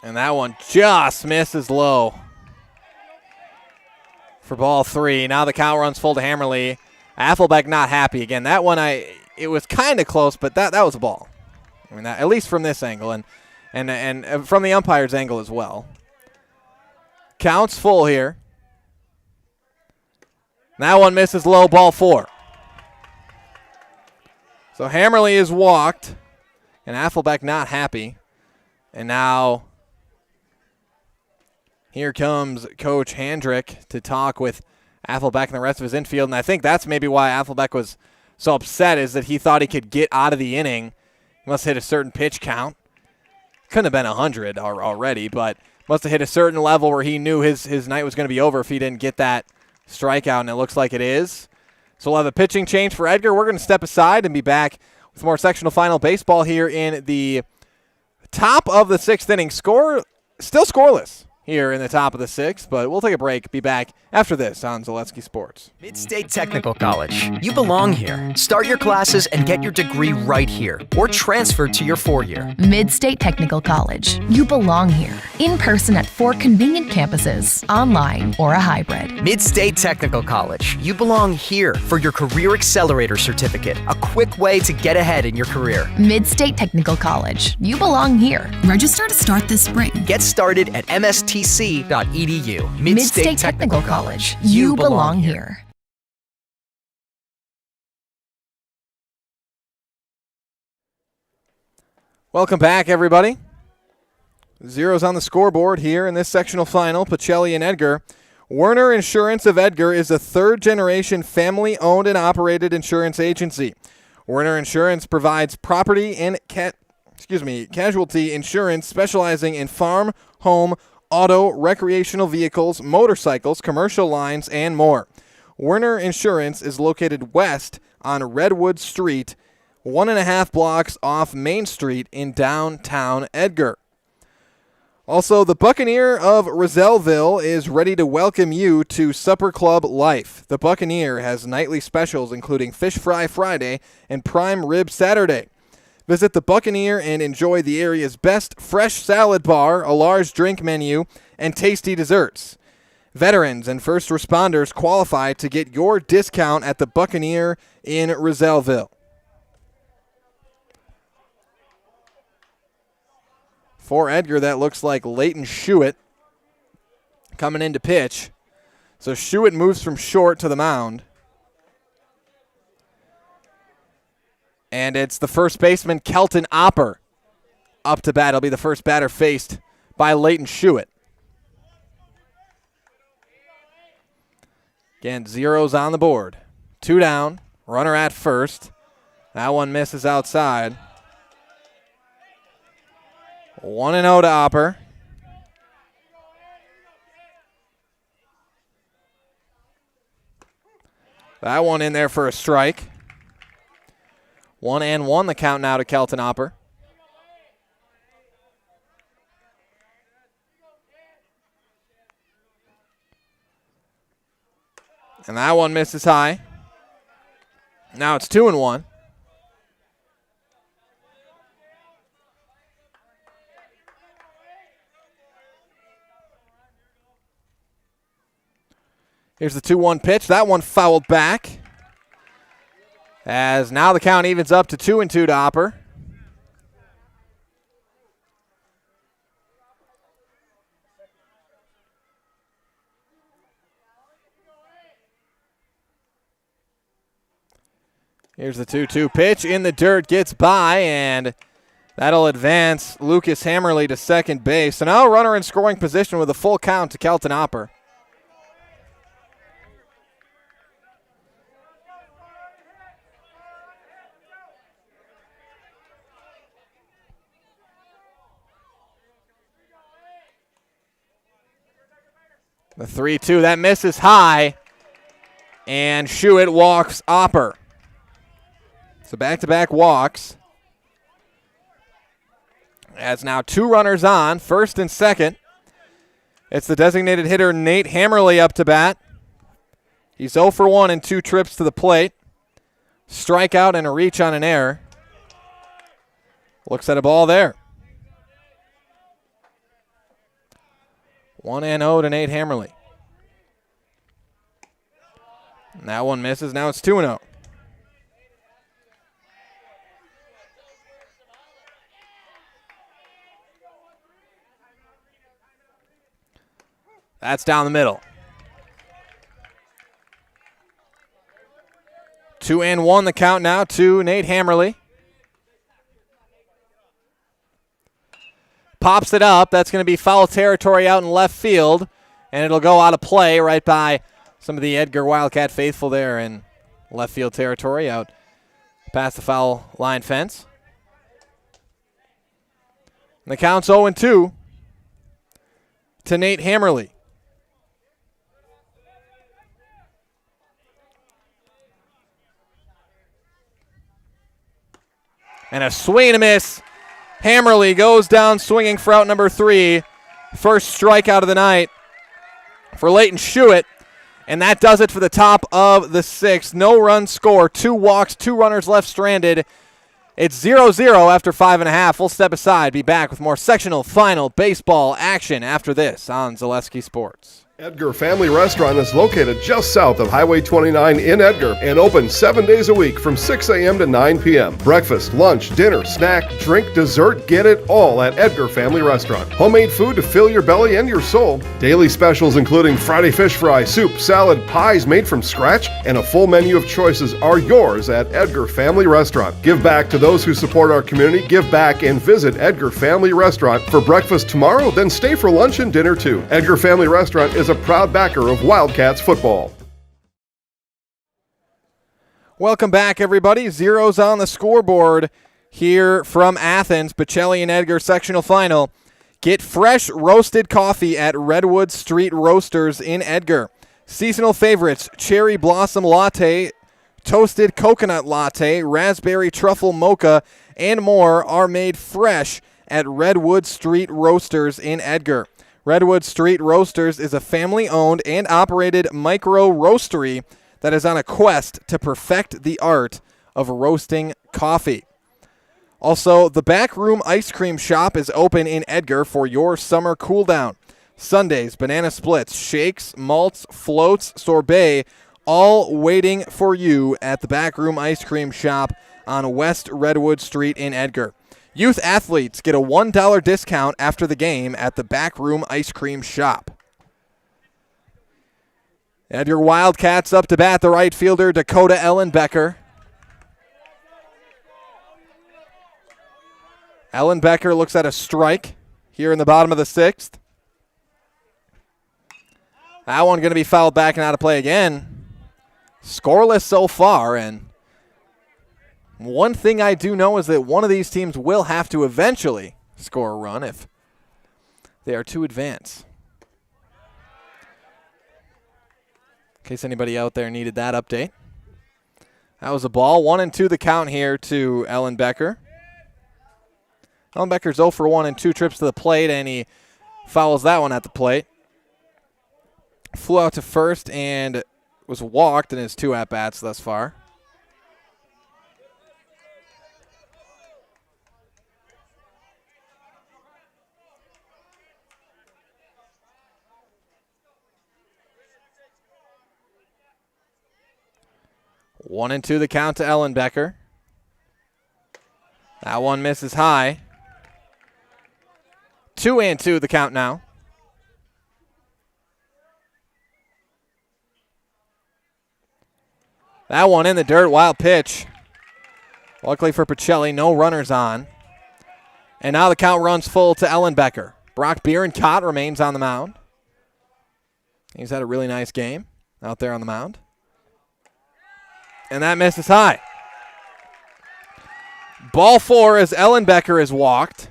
And that one just misses low for ball 3. Now the count runs full to Hammerly. Affelbeck not happy again. That one, it was kind of close, but that was a ball. I mean, at least from this angle and from the umpire's angle as well. Counts full here. That one misses low, ball 4. So Hammerly is walked, and Affelbeck not happy. And now here comes Coach Handrick to talk with Affelbeck and the rest of his infield. And I think that's maybe why Affelbeck was so upset, is that he thought he could get out of the inning. He must have hit a certain pitch count. Couldn't have been 100 already, but must have hit a certain level where he knew his night was going to be over if he didn't get that strikeout, and it looks like it is. So we'll have a pitching change for Edgar. We're going to step aside and be back with more sectional final baseball here in the top of the 6th inning. Score still scoreless. here in the top of the sixth, but we'll take a break. Be back after this on Zaleski Sports. Mid-State Technical College. You belong here. Start your classes and get your degree right here, or transfer to your 4-year. Mid-State Technical College. You belong here. In person at 4 convenient campuses, online or a hybrid. Mid-State Technical College. You belong here for your Career Accelerator Certificate, a quick way to get ahead in your career. Mid-State Technical College. You belong here. Register to start this spring. Get started at mstc.edu. Mid-State Technical College. You belong here. Welcome back, everybody. Zeros on the scoreboard here in this sectional final, Pacelli and Edgar. Werner Insurance of Edgar is a third-generation family-owned and operated insurance agency. Werner Insurance provides property and casualty insurance specializing in farm, home, auto, recreational vehicles, motorcycles, commercial lines, and more. Werner Insurance is located west on Redwood Street, 1.5 blocks off Main Street in downtown Edgar. Also, the Buccaneer of Rosellville is ready to welcome you to Supper Club Life. The Buccaneer has nightly specials including Fish Fry Friday and Prime Rib Saturday. Visit the Buccaneer and enjoy the area's best fresh salad bar, a large drink menu, and tasty desserts. Veterans and first responders qualify to get your discount at the Buccaneer in Rosellville. For Edgar, that looks like Leighton Schuett coming in to pitch. So Schuett moves from short to the mound. And it's the first baseman, Kelton Opper, up to bat. He'll be the first batter faced by Leighton Schuett. Again, zeros on the board. 2 down, runner at first. That one misses outside. 1-0 to Opper. That one in there for a strike. 1-1 the count now to Kelton Opper. And that one misses high. Now it's 2-1. Here's the 2-1 pitch. That one fouled back. As now the count evens up to 2-2 to Opper. Here's the 2-2 pitch. In the dirt, gets by, and that'll advance Lucas Hammerly to second base. So now a runner in scoring position with a full count to Kelton Opper. The 3-2, that misses high, and Schuett walks Opper. So back-to-back walks. As now 2 runners on, first and second. It's the designated hitter Nate Hammerly up to bat. He's 0 for 1 in 2 trips to the plate. Strikeout and a reach on an error. Looks at a ball there. 1-0 to Nate Hammerly. And that one misses. Now it's 2-0. That's down the middle. 2-1 the count now to Nate Hammerly. Pops it up. That's going to be foul territory out in left field, and it'll go out of play right by some of the Edgar Wildcat faithful there in left field territory out past the foul line fence. And the count's 0-2 to Nate Hammerly. And a swing and a miss. Hammerly goes down swinging for out number 3. First strikeout of the night for Leighton Schuett. And that does it for the top of the 6th. No run score, 2 walks, 2 runners left stranded. It's 0-0 after 5.5. We'll step aside, be back with more sectional final baseball action after this on Zaleski Sports. Edgar Family Restaurant is located just south of Highway 29 in Edgar and open 7 days a week from 6 a.m. to 9 p.m. Breakfast, lunch, dinner, snack, drink, dessert, get it all at Edgar Family Restaurant. Homemade food to fill your belly and your soul. Daily specials including Friday fish fry, soup, salad, pies made from scratch, and a full menu of choices are yours at Edgar Family Restaurant. Give back to those who support our community. Give back and visit Edgar Family Restaurant for breakfast tomorrow, then stay for lunch and dinner too. Edgar Family Restaurant is a proud backer of Wildcats football. Welcome back, everybody. Zeros on the scoreboard here from Athens. Pacelli and Edgar sectional final. Get fresh roasted coffee at Redwood Street Roasters in Edgar. Seasonal favorites, cherry blossom latte, toasted coconut latte, raspberry truffle mocha, and more are made fresh at Redwood Street Roasters in Edgar. Redwood Street Roasters is a family-owned and operated micro-roastery that is on a quest to perfect the art of roasting coffee. Also, the Backroom Ice Cream Shop is open in Edgar for your summer cool-down. Sundays, banana splits, shakes, malts, floats, sorbet, all waiting for you at the Backroom Ice Cream Shop on West Redwood Street in Edgar. Youth athletes get a $1 discount after the game at the Backroom Ice Cream Shop. And your Wildcats up to bat, the right fielder, Dakota Ellenbecker. Ellenbecker looks at a strike here in the bottom of the 6th. That one going to be fouled back and out of play again. Scoreless so far, and one thing I do know is that one of these teams will have to eventually score a run if they are to advance. In case anybody out there needed that update. That was a ball. 1-2 the count here to Ellenbecker. Ellenbecker's 0 for 1 and 2 trips to the plate, and he fouls that one at the plate. Flew out to first and was walked in his 2 at-bats thus far. One and 2 the count to Ellenbecker. That one misses high. 2-2 the count now. That one in the dirt, wild pitch. Luckily for Pacelli, no runners on. And now the count runs full to Ellenbecker. Brock Bierencott remains on the mound. He's had a really nice game out there on the mound. And that misses high. Ball 4 as Ellenbecker is walked.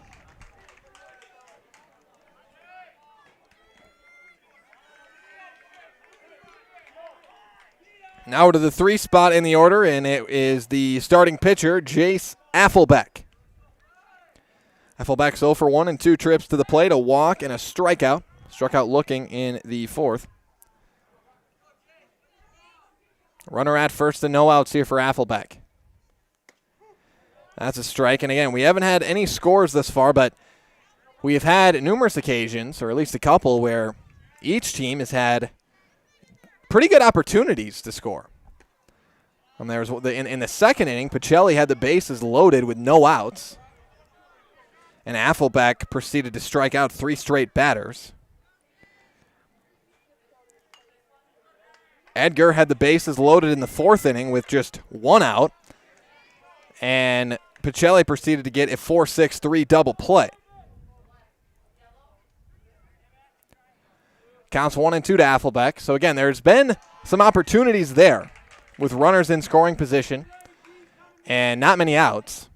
Now to the 3 spot in the order, and it is the starting pitcher, Jace Affelbeck. Affelbeck's 0 for 1 and 2 trips to the plate, a walk and a strikeout. Struck out looking in the 4th. Runner at first and no outs here for Affelbeck. That's a strike. And again, we haven't had any scores thus far, but we have had numerous occasions, or at least a couple, where each team has had pretty good opportunities to score. And there was in the second inning, Pacelli had the bases loaded with no outs. And Affelbeck proceeded to strike out 3 straight batters. Edgar had the bases loaded in the 4th inning with just 1 out. And Pacelli proceeded to get a 4-6-3 double play. Counts 1-2 to Affelbeck. So again, there's been some opportunities there with runners in scoring position and not many outs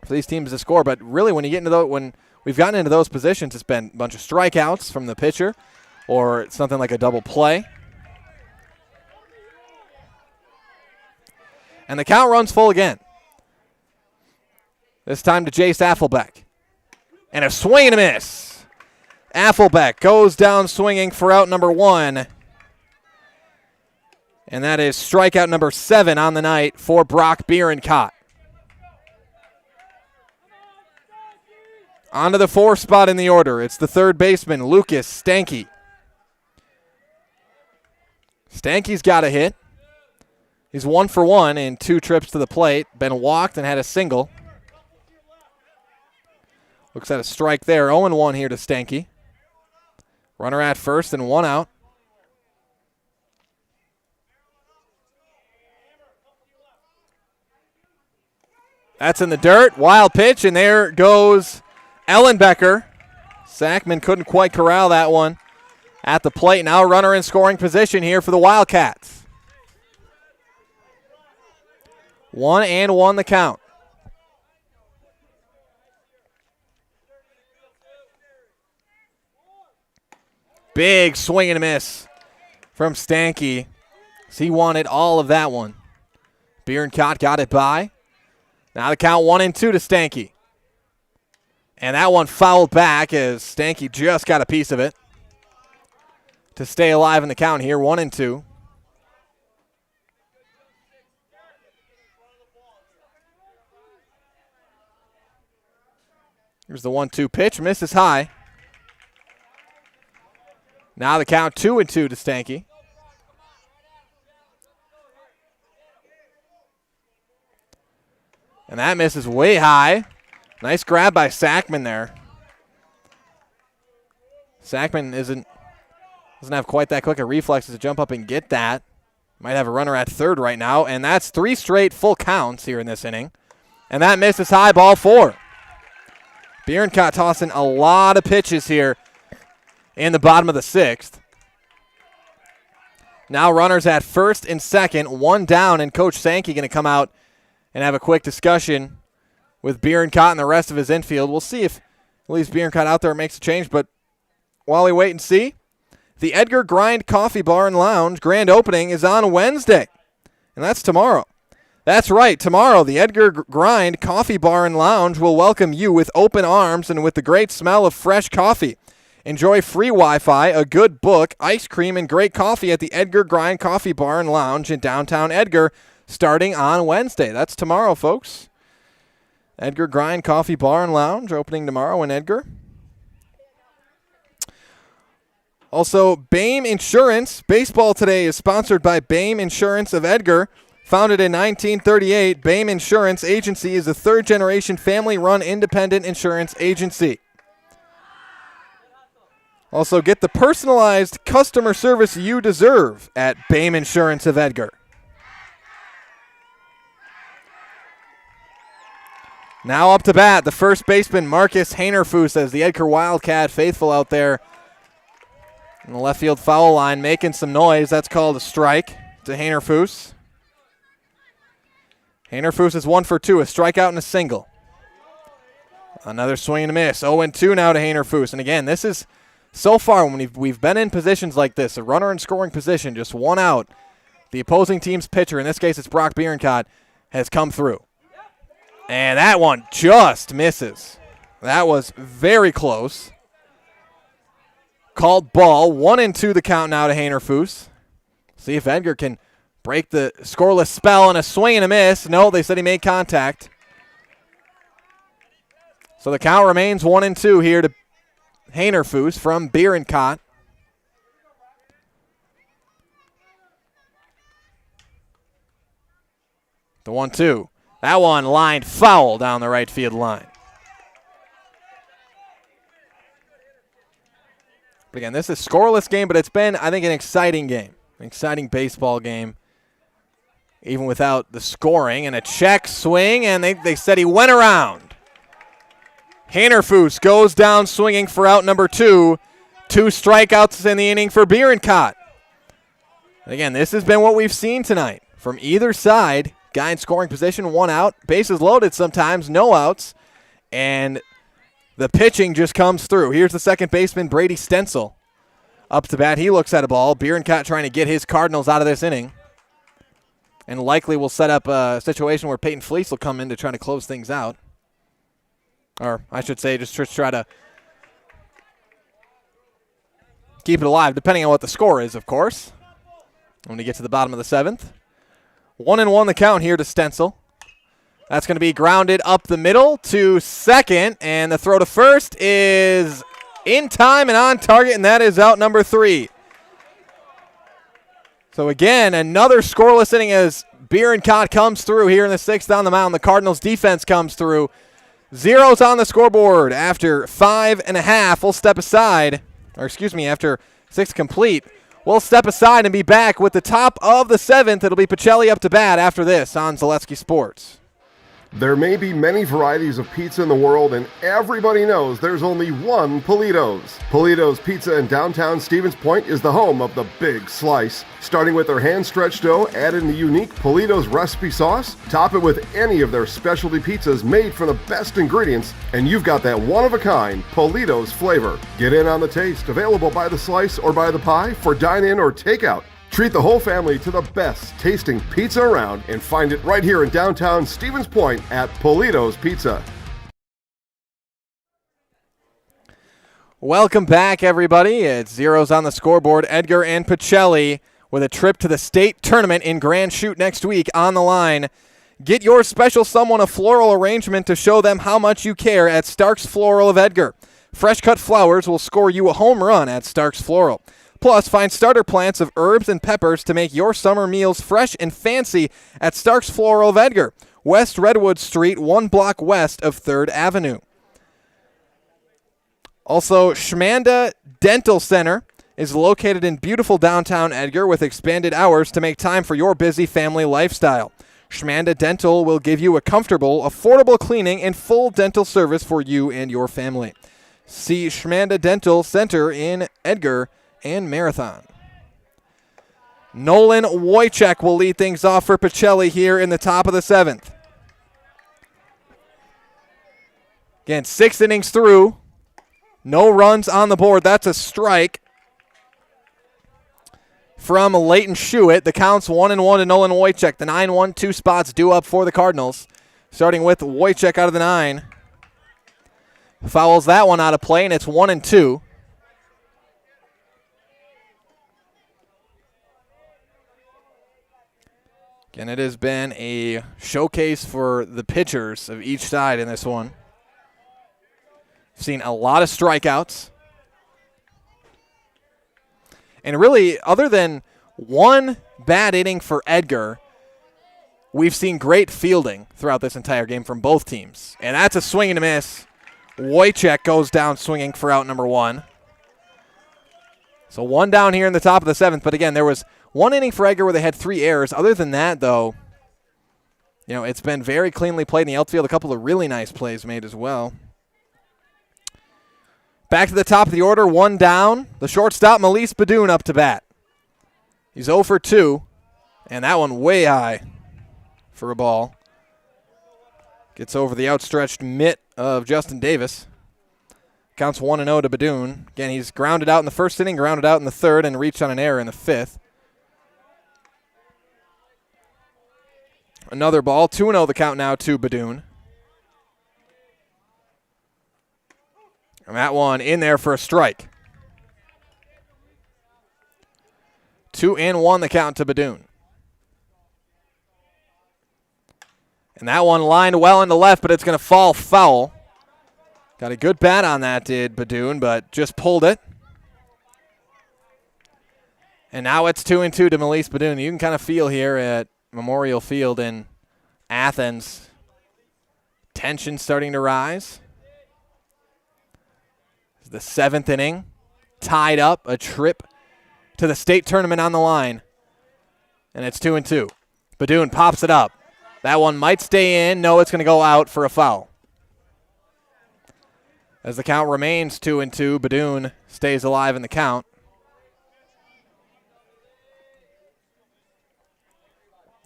for these teams to score. But really, when you get into when we've gotten into those positions, it's been a bunch of strikeouts from the pitcher or something like a double play. And the count runs full again. This time to Jace Affelbeck. And a swing and a miss. Affelbeck goes down swinging for out number 1. And that is strikeout number 7 on the night for Brock Bierenkott. On to the 4th spot in the order. It's the third baseman, Lucas Stanky. Stanky's got a hit. He's 1 for 1 in 2 trips to the plate. Been walked and had a single. Looks at a strike there. 0-1 here to Stanky. Runner at first and 1 out. That's in the dirt. Wild pitch, and there goes Ellenbecker. Sackman couldn't quite corral that one at the plate. Now runner in scoring position here for the Wildcats. 1-1 the count. Big swing and a miss from Stanky. He wanted all of that one. Bierenkott got it by. Now the count 1-2 to Stanky. And that one fouled back as Stanky just got a piece of it to stay alive in the count here, 1-2. Here's the 1-2 pitch, misses high. Now the count 2-2 to Stanky. And that misses way high. Nice grab by Sackman there. Sackman doesn't have quite that quick a reflexes to jump up and get that. Might have a runner at third right now, and that's 3 straight full counts here in this inning. And that misses high, ball 4. Bierenkott tossing a lot of pitches here in the bottom of the 6th. Now runners at first and second, 1 down, and Coach Sankey going to come out and have a quick discussion with Bierenkott and the rest of his infield. We'll see if he leaves Bierenkott out there and makes a change, but while we wait and see, the Edgar Grind Coffee Bar and Lounge grand opening is on Wednesday, and that's tomorrow. That's right, tomorrow the Edgar Grind Coffee Bar and Lounge will welcome you with open arms and with the great smell of fresh coffee. Enjoy free Wi-Fi, a good book, ice cream, and great coffee at the Edgar Grind Coffee Bar and Lounge in downtown Edgar starting on Wednesday. That's tomorrow, folks. Edgar Grind Coffee Bar and Lounge opening tomorrow in Edgar. Also, BAME Insurance. Baseball today is sponsored by BAME Insurance of Edgar. Founded in 1938, BAME Insurance Agency is a third-generation family-run independent insurance agency. Also, get the personalized customer service you deserve at BAME Insurance of Edgar. Now up to bat, the first baseman, Marcus Hanerfoos, as the Edgar Wildcat faithful out there in the left field foul line, making some noise. That's called a strike to Hanerfoos. Hanerfoos is 1 for 2, a strikeout and a single. Another swing and a miss. 0-2 now to Hanerfoos. And again, this is so far when we've been in positions like this, a runner in scoring position, just 1 out. The opposing team's pitcher, in this case it's Brock Bierenkott, has come through. And that one just misses. That was very close. Called ball. 1-2 the count now to Hanerfoos. See if Edgar can break the scoreless spell and a swing and a miss. No, they said he made contact. So the count remains 1-2 here to Hanerfoos from Bierenkott. The 1-2. That one lined foul down the right field line. But again, this is a scoreless game, but it's been, I think, an exciting game. An exciting baseball game, even without the scoring. And a check swing, and they said he went around. Hanerfoos goes down swinging for out number 2. 2 strikeouts in the inning for Bierenkott. Again, this has been what we've seen tonight from either side. Guy in scoring position, 1 out. Bases loaded sometimes, no outs. And the pitching just comes through. Here's the second baseman, Brady Stencil. Up to bat, he looks at a ball. Bierenkott trying to get his Cardinals out of this inning. And likely will set up a situation where Peyton Fleece will come in to try to close things out. Or I should say just try to keep it alive, depending on what the score is, of course. When we get to the bottom of the 7th. 1-1 the count here to Stencil. That's going to be grounded up the middle to second, and the throw to first is in time and on target, and that is out number 3. So again, another scoreless inning as Bierencott comes through here in the 6th on the mound. The Cardinals defense comes through. Zeros on the scoreboard after 5.5. We'll step aside, or excuse me, after 6 complete. We'll step aside and be back with the top of the 7th. It'll be Pacelli up to bat after this on Zaleski Sports. There may be many varieties of pizza in the world, and everybody knows there's only one Polito's. Polito's Pizza in downtown Stevens Point is the home of the big slice. Starting with their hand-stretched dough, add in the unique Polito's recipe sauce, top it with any of their specialty pizzas made from the best ingredients, and you've got that one-of-a-kind Polito's flavor. Get in on the taste, available by the slice or by the pie for dine-in or takeout. Treat the whole family to the best tasting pizza around and find it right here in downtown Stevens Point at Polito's Pizza. Welcome back, everybody. It's zeros on the scoreboard. Edgar and Pacelli with a trip to the state tournament in Grand Chute next week on the line. Get your special someone a floral arrangement to show them how much you care at Stark's Floral of Edgar. Fresh cut flowers will score you a home run at Stark's Floral. Plus, find starter plants of herbs and peppers to make your summer meals fresh and fancy at Stark's Floral of Edgar, West Redwood Street, 1 block west of 3rd Avenue. Also, Schmanda Dental Center is located in beautiful downtown Edgar with expanded hours to make time for your busy family lifestyle. Schmanda Dental will give you a comfortable, affordable cleaning and full dental service for you and your family. See Schmanda Dental Center in Edgar and Marathon. Nolan Wojciech will lead things off for Pacelli here in the top of the 7th. Again, 6 innings through. No runs on the board. That's a strike from Leighton Schuett. The count's 1-1 to Nolan Wojciech. The 9-1-2 spots due up for the Cardinals. Starting with Wojciech out of the 9. Fouls that one out of play, and it's 1-2. And it has been a showcase for the pitchers of each side in this one. Seen a lot of strikeouts. And really, other than one bad inning for Edgar, we've seen great fielding throughout this entire game from both teams. And that's a swing and a miss. Wojciech goes down swinging for out number 1. So 1 down here in the top of the 7th. But again, there was 1 inning for Edgar where they had 3 errors. Other than that, though, you know, it's been very cleanly played in the outfield. A couple of really nice plays made as well. Back to the top of the order, 1 down. The shortstop, Melise Badoon, up to bat. He's 0 for 2, and that one way high for a ball. Gets over the outstretched mitt of Justin Davis. Counts 1-0 to Badoon. Again, he's grounded out in the first inning, grounded out in the 3rd, and reached on an error in the 5th. Another ball, 2-0 the count now to Badoon. And that one in there for a strike. 2-1 the count to Badoon. And that one lined well into left, but it's going to fall foul. Got a good bat on that, did Badoon, but just pulled it. And now it's 2-2 to Melise Badoon. You can kind of feel here at Memorial Field in Athens, tension starting to rise. The 7th inning, tied up, a trip to the state tournament on the line. And it's 2-2. Badoon pops it up. That one might stay in. No, it's going to go out for a foul. As the count remains 2-2, Badoon stays alive in the count.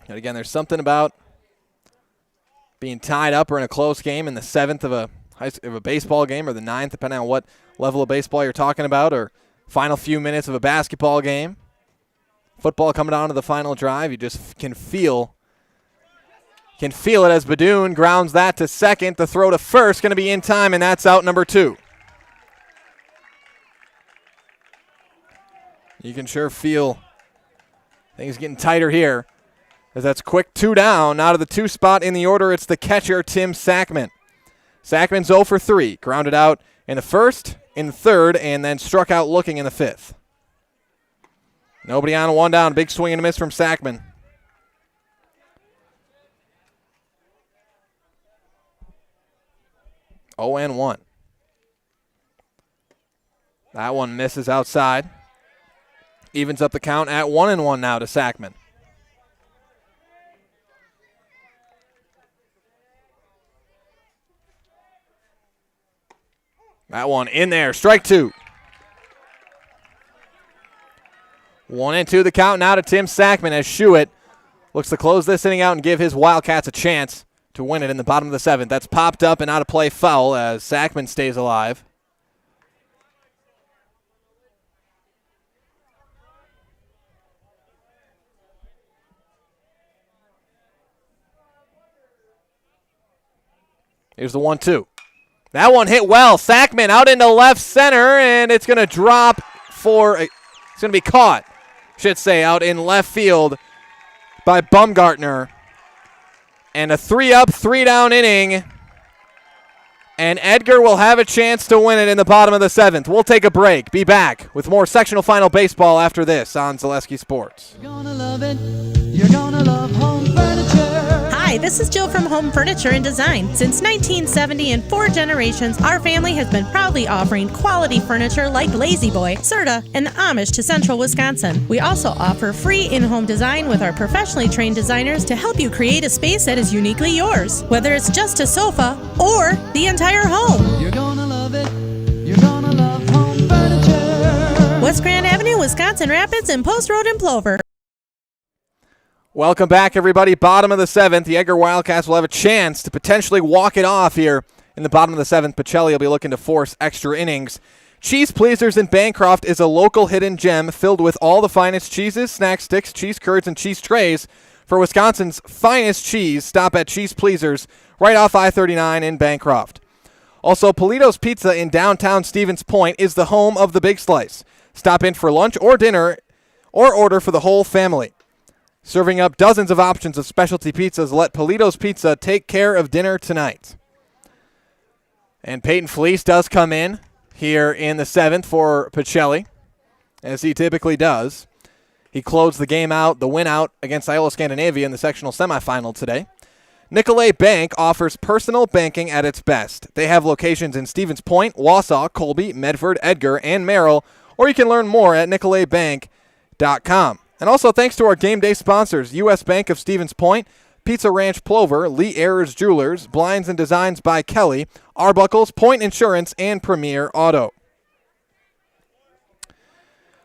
And again, there's something about being tied up or in a close game in the 7th of a baseball game, or the 9th, depending on what level of baseball you're talking about, or final few minutes of a basketball game. Football coming down to the final drive, you just can feel it as Badoon grounds that to second. The throw to first going to be in time, and that's out number 2. You can sure feel things getting tighter here. As that's quick 2 down. Now to the 2 spot in the order, it's the catcher, Tim Sackman. Sackman's 0 for 3. Grounded out in the first, in the third, and then struck out looking in the fifth. Nobody on, 1 down. Big swing and a miss from Sackman. Oh, and 1. That one misses outside. Evens up the count at 1-1 now to Sackman. That one in there. Strike 2. 1-2 the count now to Tim Sackman as Schuett looks to close this inning out and give his Wildcats a chance to win it in the bottom of the 7th. That's popped up and out of play foul as Sackman stays alive. Here's the 1-2. That one hit well. Sackman out into left center, and it's going to drop for, it's going to be caught, should say, out in left field by Bumgartner. And a 3-up, 3-down inning. And Edgar will have a chance to win it in the bottom of the 7th. We'll take a break. Be back with more sectional final baseball after this on Zaleski Sports. You're gonna love it. You're gonna love home furniture. Hi, this is Jill from Home Furniture and Design. Since 1970 and 4 generations, our family has been proudly offering quality furniture like Lazy Boy, Serta, and the Amish to Central Wisconsin. We also offer free in-home design with our professionally trained designers to help you create a space that is uniquely yours, whether it's just a sofa or the entire home. You're gonna love it. You're gonna love home furniture. West Grand Avenue, Wisconsin Rapids, and Post Road in Plover. Welcome back, everybody. Bottom of the 7th. The Edgar Wildcats will have a chance to potentially walk it off here in the bottom of the 7th. Pacelli will be looking to force extra innings. Cheese Pleasers in Bancroft is a local hidden gem filled with all the finest cheeses, snack sticks, cheese curds, and cheese trays. For Wisconsin's finest cheese, stop at Cheese Pleasers right off I-39 in Bancroft. Also, Polito's Pizza in downtown Stevens Point is the home of the Big Slice. Stop in for lunch or dinner or order for the whole family. Serving up dozens of options of specialty pizzas, let Polito's Pizza take care of dinner tonight. And Peyton Fleece does come in here in the 7th for Pacelli, as he typically does. He closed the game out, the win out against Iowa Scandinavia in the sectional semifinal today. Nicolay Bank offers personal banking at its best. They have locations in Stevens Point, Wausau, Colby, Medford, Edgar, and Merrill, or you can learn more at nicolaybank.com. And also thanks to our game day sponsors, U.S. Bank of Stevens Point, Pizza Ranch Plover, Lee Ayers Jewelers, Blinds and Designs by Kelly, Arbuckles, Point Insurance, and Premier Auto.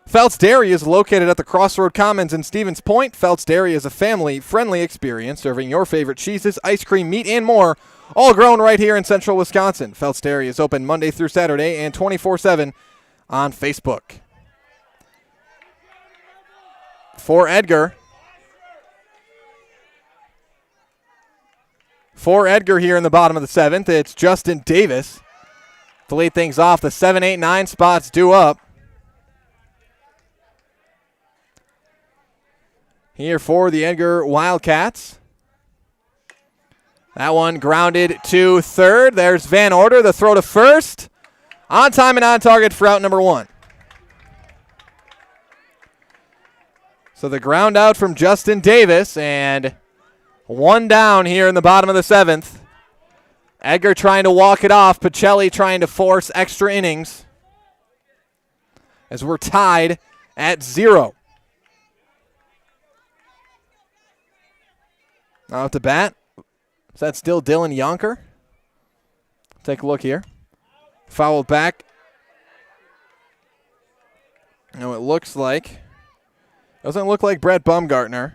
Felt's Dairy is located at the Crossroad Commons in Stevens Point. Felt's Dairy is a family-friendly experience serving your favorite cheeses, ice cream, meat, and more, all grown right here in central Wisconsin. Felt's Dairy is open Monday through Saturday and 24/7 on Facebook. For Edgar here in the bottom of the 7th, it's Justin Davis to lead things off. The 7, 8, 9 spots due up. Here for the Edgar Wildcats. That one grounded to third. There's Van Order, the throw to first. On time and on target for out number 1. So the ground out from Justin Davis, and 1 down here in the bottom of the 7th. Edgar trying to walk it off. Pacelli trying to force extra innings as we're tied at 0. Now at the bat, is that still Dylan Yonker? Take a look here. Fouled back. No, it looks like. Doesn't look like Brett Bumgartner.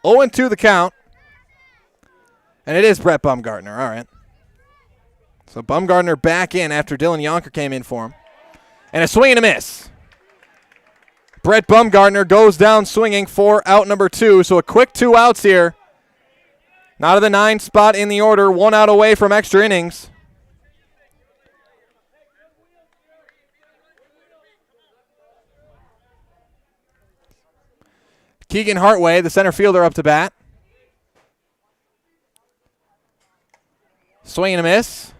Oh, 2 the count. And it is Brett Bumgartner. All right. So Bumgartner back in after Dylan Yonker came in for him. And a swing and a miss. Brett Bumgarner goes down swinging for out number 2. So a quick 2 outs here. Not of the 9 spot in the order. 1 out away from extra innings. Keegan Hartway, the center fielder, up to bat. Swing and a miss.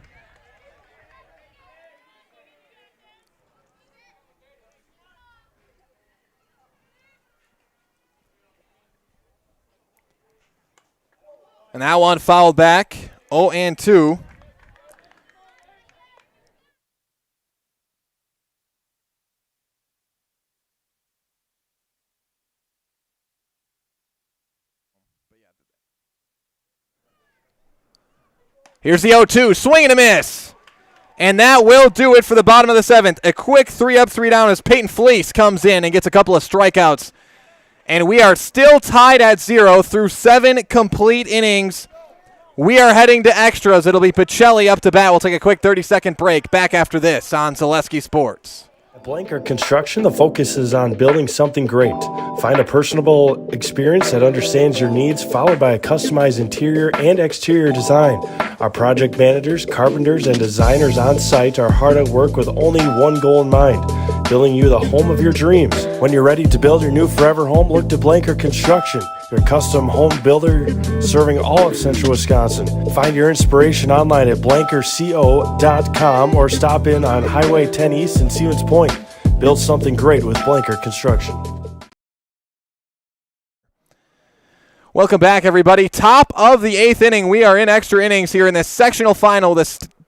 And that one fouled back. 0-2. Here's the 0-2. Swing and a miss. And that will do it for the bottom of the 7th. A quick 3 up, 3 down as Peyton Fleece comes in and gets a couple of strikeouts. And we are still tied at 0 through 7 complete innings. We are heading to extras. It'll be Pacelli up to bat. We'll take a quick 30-second break. Back after this on Zaleski Sports. At Blanker Construction, the focus is on building something great. Find a personable experience that understands your needs, followed by a customized interior and exterior design. Our project managers, carpenters, and designers on site are hard at work with only one goal in mind: building you the home of your dreams. When you're ready to build your new forever home, look to Blanker Construction, your custom home builder serving all of central Wisconsin. Find your inspiration online at blankerco.com or stop in on Highway 10 East in Stevens Point. Build something great with Blanker Construction. Welcome back, everybody. Top of the 8th inning. We are in extra innings here in this sectional final.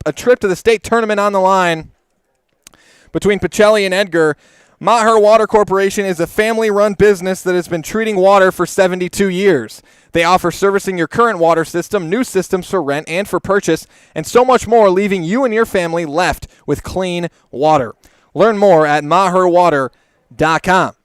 A trip to the state tournament on the line between Pacelli and Edgar. Maher Water Corporation is a family-run business that has been treating water for 72 years. They offer servicing your current water system, new systems for rent and for purchase, and so much more, leaving you and your family left with clean water. Learn more at maherwater.com.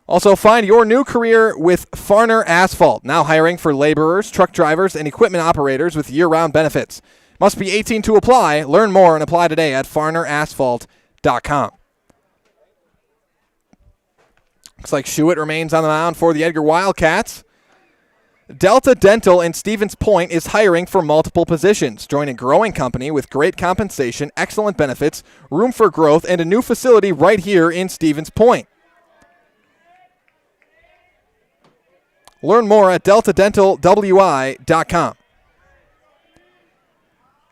Also, find your new career with Farner Asphalt, now hiring for laborers, truck drivers, and equipment operators with year-round benefits. Must be 18 to apply. Learn more and apply today at farnerasphalt.com. Looks like Schuett remains on the mound for the Edgar Wildcats. Delta Dental in Stevens Point is hiring for multiple positions. Join a growing company with great compensation, excellent benefits, room for growth, and a new facility right here in Stevens Point. Learn more at deltadentalwi.com.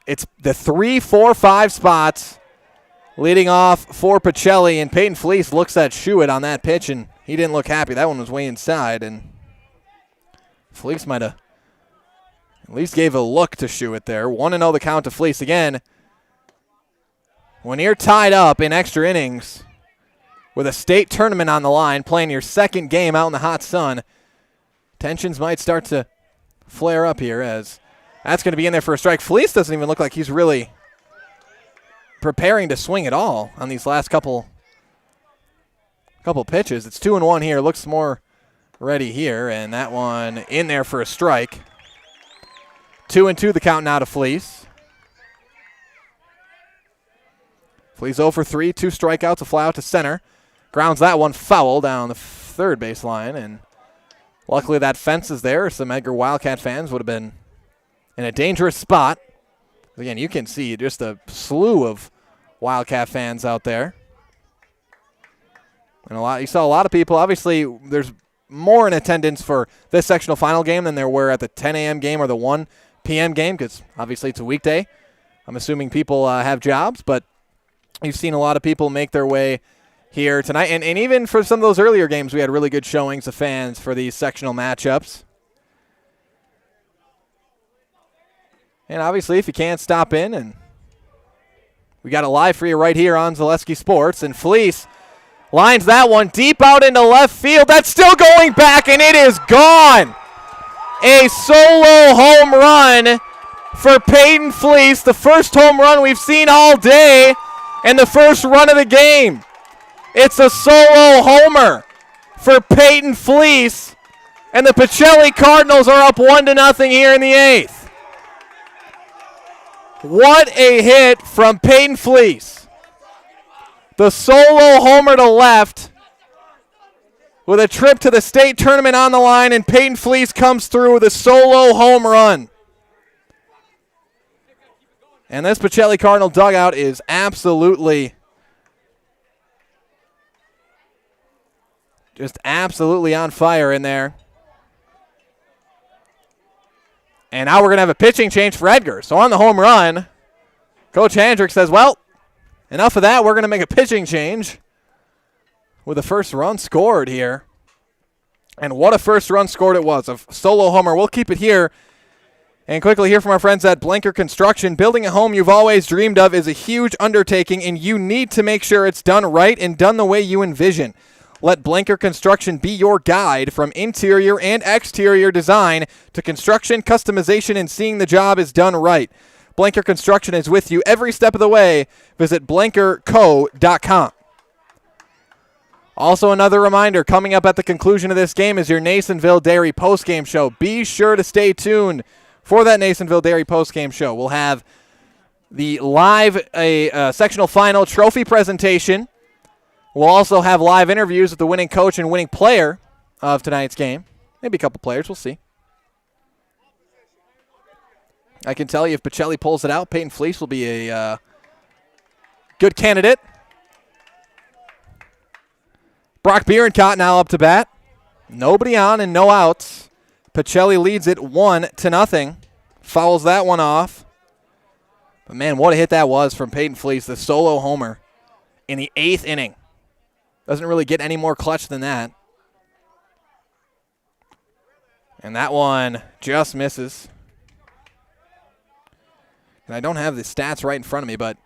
It's the 3, 4, 5 spots leading off for Pacelli, and Peyton Fleece looks at Schuett on that pitch, and he didn't look happy. That one was way inside, and Fleece might have at least gave a look to Schuett there. 1-0 the count to Fleece again. When you're tied up in extra innings with a state tournament on the line, playing your second game out in the hot sun, tensions might start to flare up here, as that's going to be in there for a strike. Fleece doesn't even look like he's really preparing to swing at all on these last couple pitches. It's 2-1 here. Looks more ready here, and that one in there for a strike. 2-2 the count now to Fleece. Fleece 0 for 3, 2 strikeouts, a fly out to center. Grounds that one foul down the third base line, and luckily that fence is there. Some Edgar Wildcat fans would have been in a dangerous spot. Again, you can see just a slew of Wildcat fans out there. And you saw a lot of people. Obviously, there's more in attendance for this sectional final game than there were at the 10 a.m. game or the 1 p.m. game, because obviously it's a weekday. I'm assuming people have jobs, but you've seen a lot of people make their way here tonight. And even for some of those earlier games, we had really good showings of fans for these sectional matchups. And obviously, if you can't stop in, and we got it live for you right here on Zaleski Sports. And Fleece lines that one deep out into left field. That's still going back, and it is gone. A solo home run for Peyton Fleece, the first home run we've seen all day, and the first run of the game. It's a solo homer for Peyton Fleece, and the Pacelli Cardinals are up 1-0 here in the 8th. What a hit from Peyton Fleece. The solo homer to left with a trip to the state tournament on the line, and Peyton Fleece comes through with a solo home run. And this Pacelli Cardinal dugout is absolutely on fire in there. And now we're going to have a pitching change for Edgar. So on the home run, Coach Hendrick says, well, enough of that. We're going to make a pitching change with the first run scored here. And what a first run scored it was. A solo homer. We'll keep it here. And quickly hear from our friends at Blinker Construction. Building a home you've always dreamed of is a huge undertaking, and you need to make sure it's done right and done the way you envision. Let Blinker Construction be your guide from interior and exterior design to construction, customization, and seeing the job is done right. Blinker Construction is with you every step of the way. Visit blinkerco.com. Also, another reminder, coming up at the conclusion of this game is your Nasonville Dairy postgame show. Be sure to stay tuned for that Nasonville Dairy postgame show. We'll have the live sectional final trophy presentation. We'll also have live interviews with the winning coach and winning player of tonight's game. Maybe a couple players. We'll see. I can tell you if Pacelli pulls it out, Peyton Fleece will be a good candidate. Brock Bierencott now up to bat. Nobody on and no outs. Pacelli leads it 1-0. Fouls that one off. But, man, what a hit that was from Peyton Fleece, the solo homer in the 8th inning. Doesn't really get any more clutch than that. And that one just misses. And I don't have the stats right in front of me, but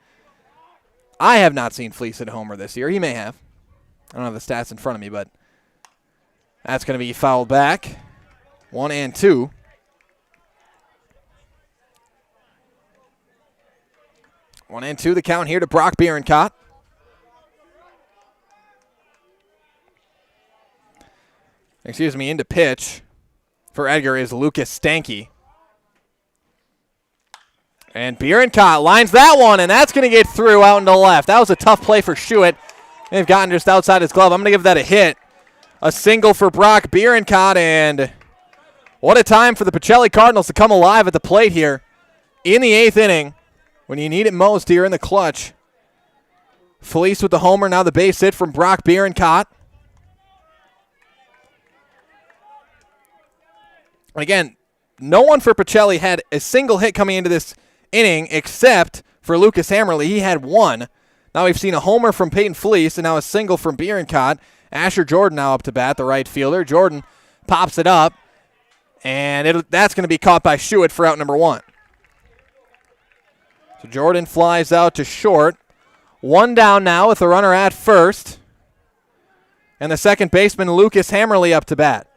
I have not seen Fleece hit a homer this year. He may have. I don't have the stats in front of me, but that's going to be fouled back. 1-2. One and two, the count here to Brock Bierencott. Into pitch for Edgar is Lucas Stanky. And Bierencott lines that one, and that's going to get through out into the left. That was a tough play for Schuett. They've gotten just outside his glove. I'm going to give that a hit. A single for Brock Bierencott, and what a time for the Pacelli Cardinals to come alive at the plate here in the 8th inning when you need it most here in the clutch. Fleece with the homer, now the base hit from Brock Bierencott. Again, no one for Pacelli had a single hit coming into this inning except for Lucas Hammerly. He had one. Now we've seen a homer from Peyton Fleece and now a single from Bierencott. Asher Jordan now up to bat, the right fielder. Jordan pops it up, and that's going to be caught by Schuett for out number 1. So Jordan flies out to short. 1 down now with the runner at first. And the second baseman, Lucas Hammerly, up to bat.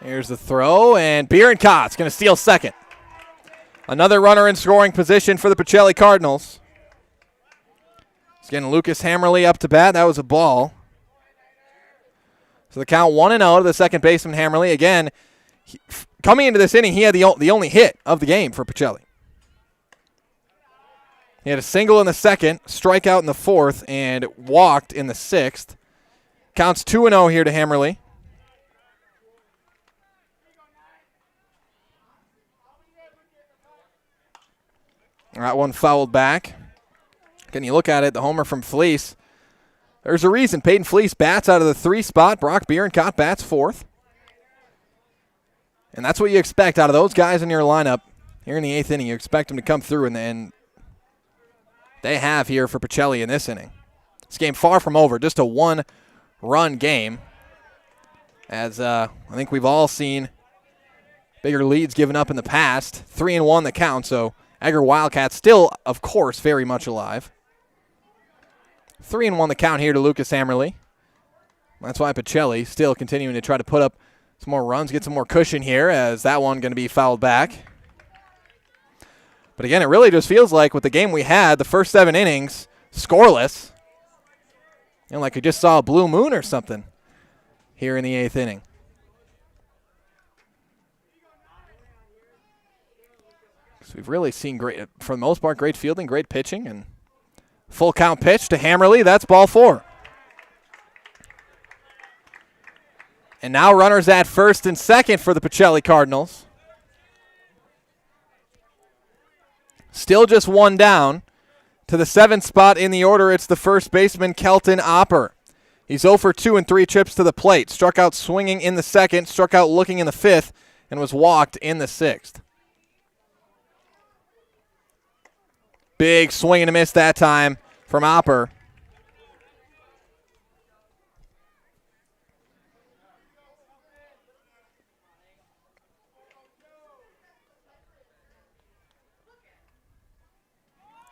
Here's the throw, and Bierencott's going to steal second. Another runner in scoring position for the Pacelli Cardinals. It's getting Lucas Hammerly up to bat. That was a ball. So the count 1-0 to the second baseman, Hammerly. Again, coming into this inning, he had the only hit of the game for Pacelli. He had a single in the second, strikeout in the fourth, and walked in the sixth. Counts 2-0 here to Hammerly. That one fouled back. Can you look at it, the homer from Fleece. There's a reason Peyton Fleece bats out of the 3 spot. Brock Bierencott bats 4th. And that's what you expect out of those guys in your lineup. Here in the 8th inning, you expect them to come through, and they have here for Pacelli in this inning. This game far from over, just a 1-run game. As I think we've all seen bigger leads given up in the past. 3-1 the count, so Edgar Wildcats still, of course, very much alive. 3-1 the count here to Lucas Hammerly. That's why Pacelli still continuing to try to put up some more runs, get some more cushion here, as that one going to be fouled back. But again, it really just feels like with the game we had, the first 7 innings, scoreless. Like we just saw a blue moon or something here in the 8th inning. So we've really seen great, for the most part, great fielding, great pitching, and full count pitch to Hammerly. That's ball 4. And now runners at first and second for the Pacelli Cardinals. Still just one down. To the 7th spot in the order, it's the first baseman, Kelton Opper. He's 0 for 2 and 3 trips to the plate. Struck out swinging in the 2nd, struck out looking in the 5th, and was walked in the 6th. Big swing and a miss that time from Opper.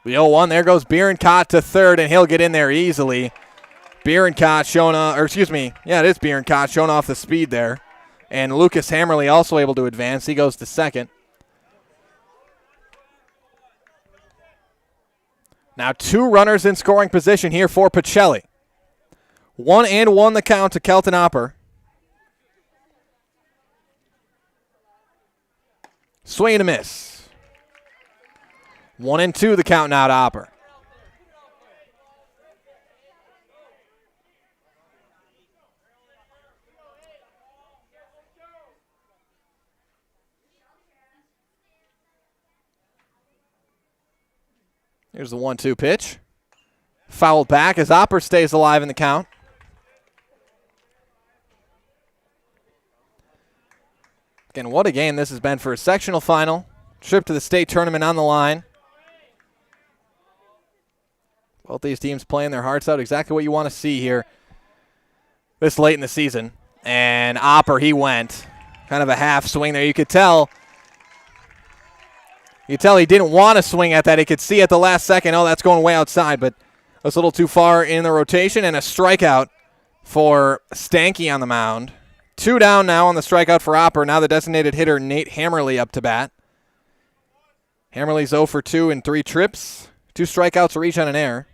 The 0-1, there goes Bierencott to third, and he'll get in there easily. Bierencott showing it is Bierencott showing off the speed there. And Lucas Hammerly also able to advance. He goes to second. Now 2 runners in scoring position here for Pacelli. 1-1 the count to Kelton Opper. Swing and a miss. 1-2 the count now to Opper. Here's the 1-2 pitch. Fouled back as Opper stays alive in the count. Again, what a game this has been for a sectional final. Trip to the state tournament on the line. Both these teams playing their hearts out, exactly what you want to see here this late in the season. And Opper, he went. Kind of a half swing there. You could tell he didn't want to swing at that. He could see at the last second, oh, that's going way outside, but that's a little too far in the rotation. And a strikeout for Stanky on the mound. 2 down now on the strikeout for Opper. Now the designated hitter, Nate Hammerly, up to bat. Hammerly's 0 for 2 in 3 trips. 2 strikeouts for each on an error.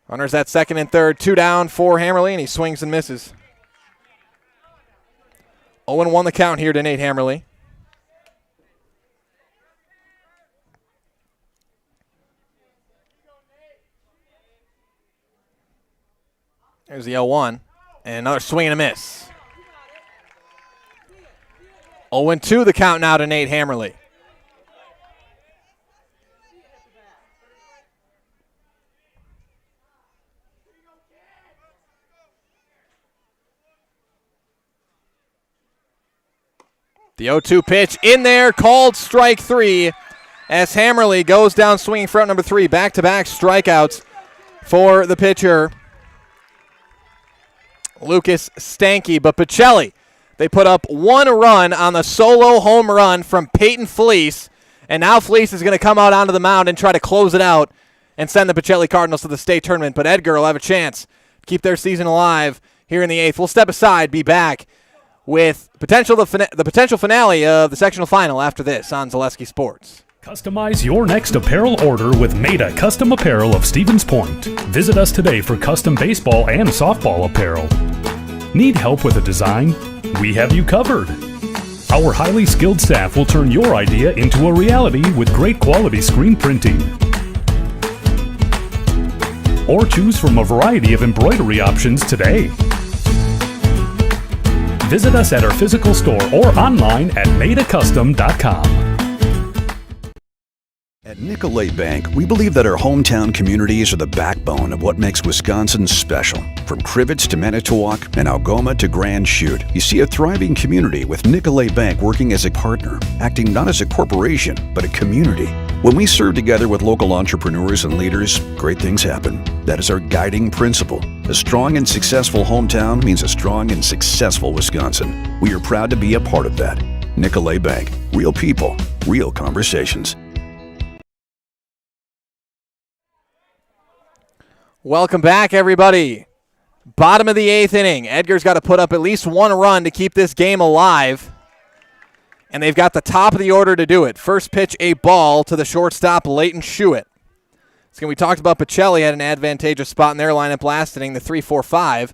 Runners at second and third. 2 down for Hammerly, and he swings and misses. 0-1 the count here to Nate Hammerly. There's the 0-1. And another swing and a miss. 0-2 the count now to Nate Hammerly. The 0-2 pitch in there, called strike 3 as Hammerly goes down swinging for out number 3. Back-to-back strikeouts for the pitcher, Lucas Stanky. But Pacelli, they put up 1 run on the solo home run from Peyton Fleece, and now Fleece is going to come out onto the mound and try to close it out and send the Pacelli Cardinals to the state tournament. But Edgar will have a chance to keep their season alive here in the 8th. We'll step aside, be back with the potential finale of the sectional final after this on Zaleski Sports. Customize your next apparel order with Maida Custom Apparel of Stevens Point. Visit us today for custom baseball and softball apparel. Need help with a design? We have you covered. Our highly skilled staff will turn your idea into a reality with great quality screen printing. Or choose from a variety of embroidery options today. Visit us at our physical store or online at maidacustom.com. At Nicolay Bank, we believe that our hometown communities are the backbone of what makes Wisconsin special. From Crivets to Manitowoc and Algoma to Grand Chute, you see a thriving community with Nicolay Bank working as a partner, acting not as a corporation, but a community. When we serve together with local entrepreneurs and leaders, great things happen. That is our guiding principle. A strong and successful hometown means a strong and successful Wisconsin. We are proud to be a part of that. Nicolay Bank. Real people, real conversations. Welcome back, everybody. Bottom of the 8th inning. Edgar's got to put up at least 1 run to keep this game alive. And they've got the top of the order to do it. First pitch, a ball to the shortstop, Leighton Schuett. We talked about Pacelli had an advantageous spot in their lineup last inning, the 3-4-5.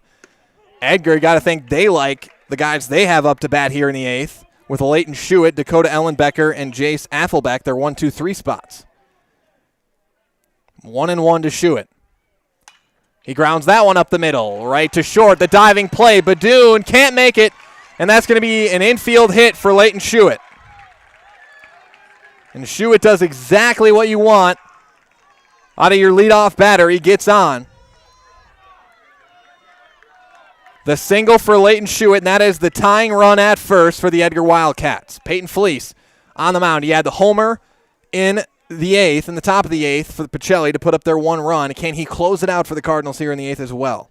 Edgar, got to think they like the guys they have up to bat here in the 8th with Leighton Schuett, Dakota Ellenbecker, and Jace Affelbeck. Their 1, 2, 3 spots. 1-1 to Schuett. He grounds that one up the middle, right to short. The diving play. Badoon can't make it, and that's going to be an infield hit for Leighton Schuett. And Schuett does exactly what you want out of your leadoff batter. He gets on. The single for Leighton Schuett, and that is the tying run at first for the Edgar Wildcats. Peyton Fleece on the mound. He had the homer in the 8th, in the top of the 8th for Pacelli to put up their 1 run. Can he close it out for the Cardinals here in the 8th as well?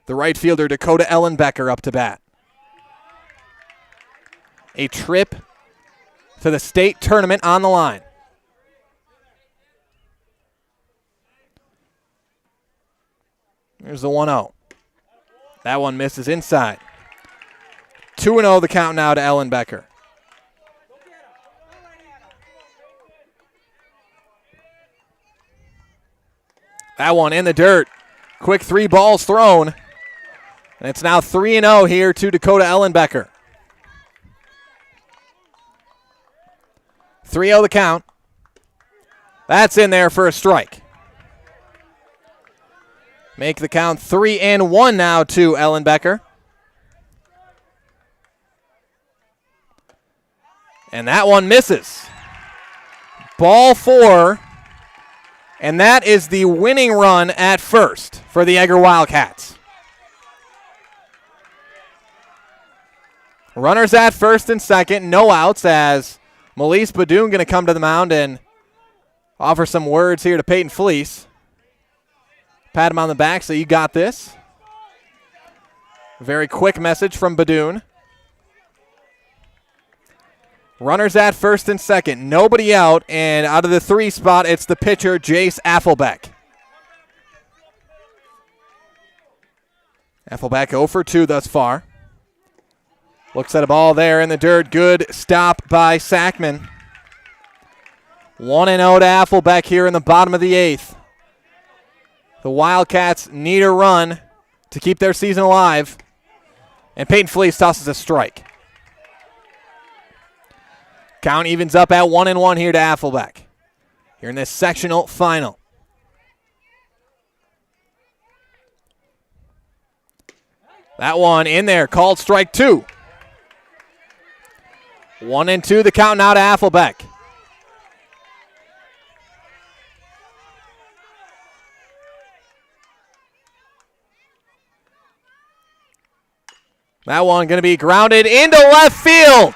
The right fielder, Dakota Ellenbecker, up to bat. A trip to the state tournament on the line. Here's the 1-0. That one misses inside. 2-0 the count now to Ellenbecker. That one in the dirt. Quick 3 balls thrown. And it's now 3-0 here to Dakota Ellenbecker. 3-0 the count. That's in there for a strike. Make the count 3-1 now to Ellenbecker. And that one misses. Ball 4. And that is the winning run at first for the Edgar Wildcats. Runners at first and second, no outs, as Melise Badoon going to come to the mound and offer some words here to Peyton Fleece. Pat him on the back, so you got this. Very quick message from Badoon. Runners at first and second. Nobody out, and out of the 3 spot, it's the pitcher, Jace Affelbeck. Affelbeck 0 for 2 thus far. Looks at a ball there in the dirt. Good stop by Sackman. 1-0 to Affelbeck here in the bottom of the 8th. The Wildcats need a run to keep their season alive. And Peyton Fleece tosses a strike. Count evens up at 1-1 here to Affelbeck. Here in this sectional final. That one in there, called strike 2. 1-2 the count now to Affelbeck. That one going to be grounded into left field.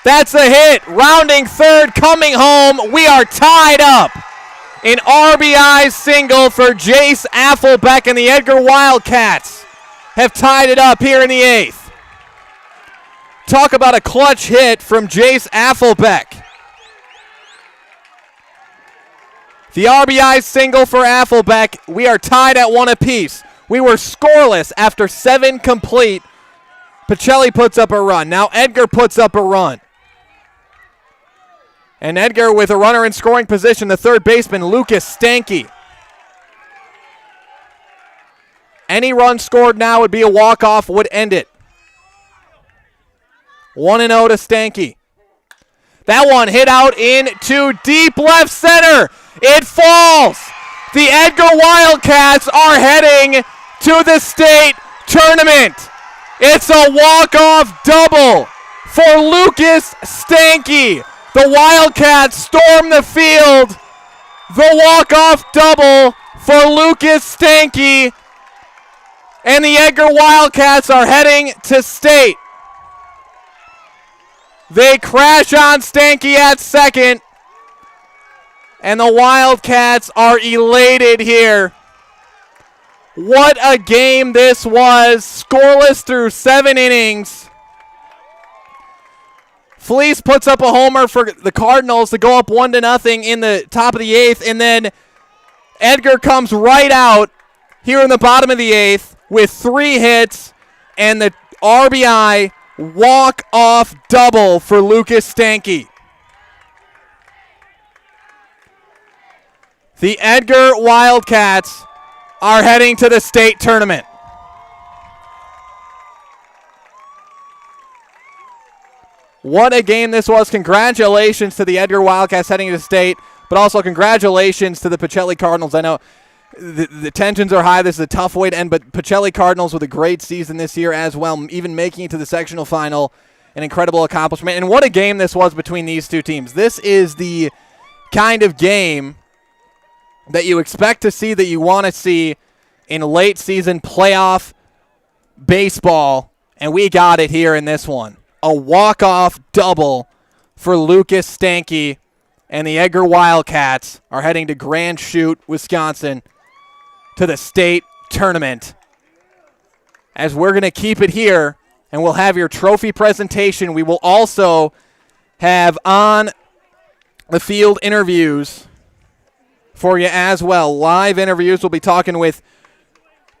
That's a hit. Rounding third, coming home. We are tied up. An RBI single for Jace Affelbeck, and the Edgar Wildcats have tied it up here in the 8th. Talk about a clutch hit from Jace Affelbeck. The RBI single for Affelbeck. We are tied at 1 apiece. We were scoreless after 7 complete. Pacelli puts up a run. Now Edgar puts up a run. And Edgar with a runner in scoring position, the third baseman, Lucas Stanky. Any run scored now would be a walk-off, would end it. 1-0 to Stanky. That one hit out into deep left center. It falls. The Edgar Wildcats are heading to the state tournament. It's a walk-off double for Lucas Stanky. The Wildcats storm the field. The walk-off double for Lucas Stanky. And the Edgar Wildcats are heading to state. They crash on Stanky at second. And the Wildcats are elated here. What a game this was. Scoreless through 7 innings. Fleece puts up a homer for the Cardinals to go up 1-0 in the top of the 8th. And then Edgar comes right out here in the bottom of the 8th with 3 hits and the RBI walk-off double for Lucas Stanky. The Edgar Wildcats are heading to the state tournament. What a game this was. Congratulations to the Edgar Wildcats heading to state, but also congratulations to the Pacelli Cardinals. I know the tensions are high. This is a tough way to end, but Pacelli Cardinals with a great season this year as well, even making it to the sectional final, an incredible accomplishment. And what a game this was between these two teams. This is the kind of game that you expect to see, that you want to see in late season playoff baseball, and we got it here in this one. A walk-off double for Lucas Stanky, and the Edgar Wildcats are heading to Grand Chute, Wisconsin, to the state tournament. As we're going to keep it here, and we'll have your trophy presentation. We will also have on the field interviews for you as well. Live interviews. We'll be talking with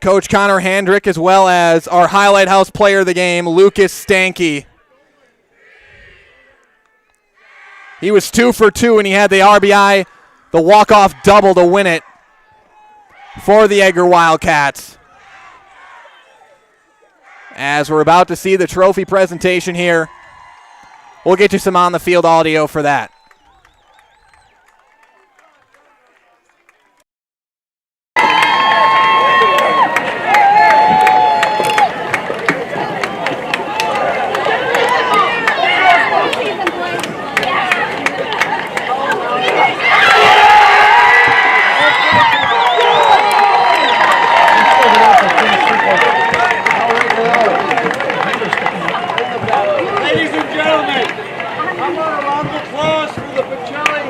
Coach Connor Handrick as well as our highlight house player of the game, Lucas Stanky. He was 2 for 2, and he had the RBI, the walk-off double to win it for the Edgar Wildcats. As we're about to see the trophy presentation here, we'll get you some on-the-field audio for that. Ladies and gentlemen, how about a round of applause for the Pacelli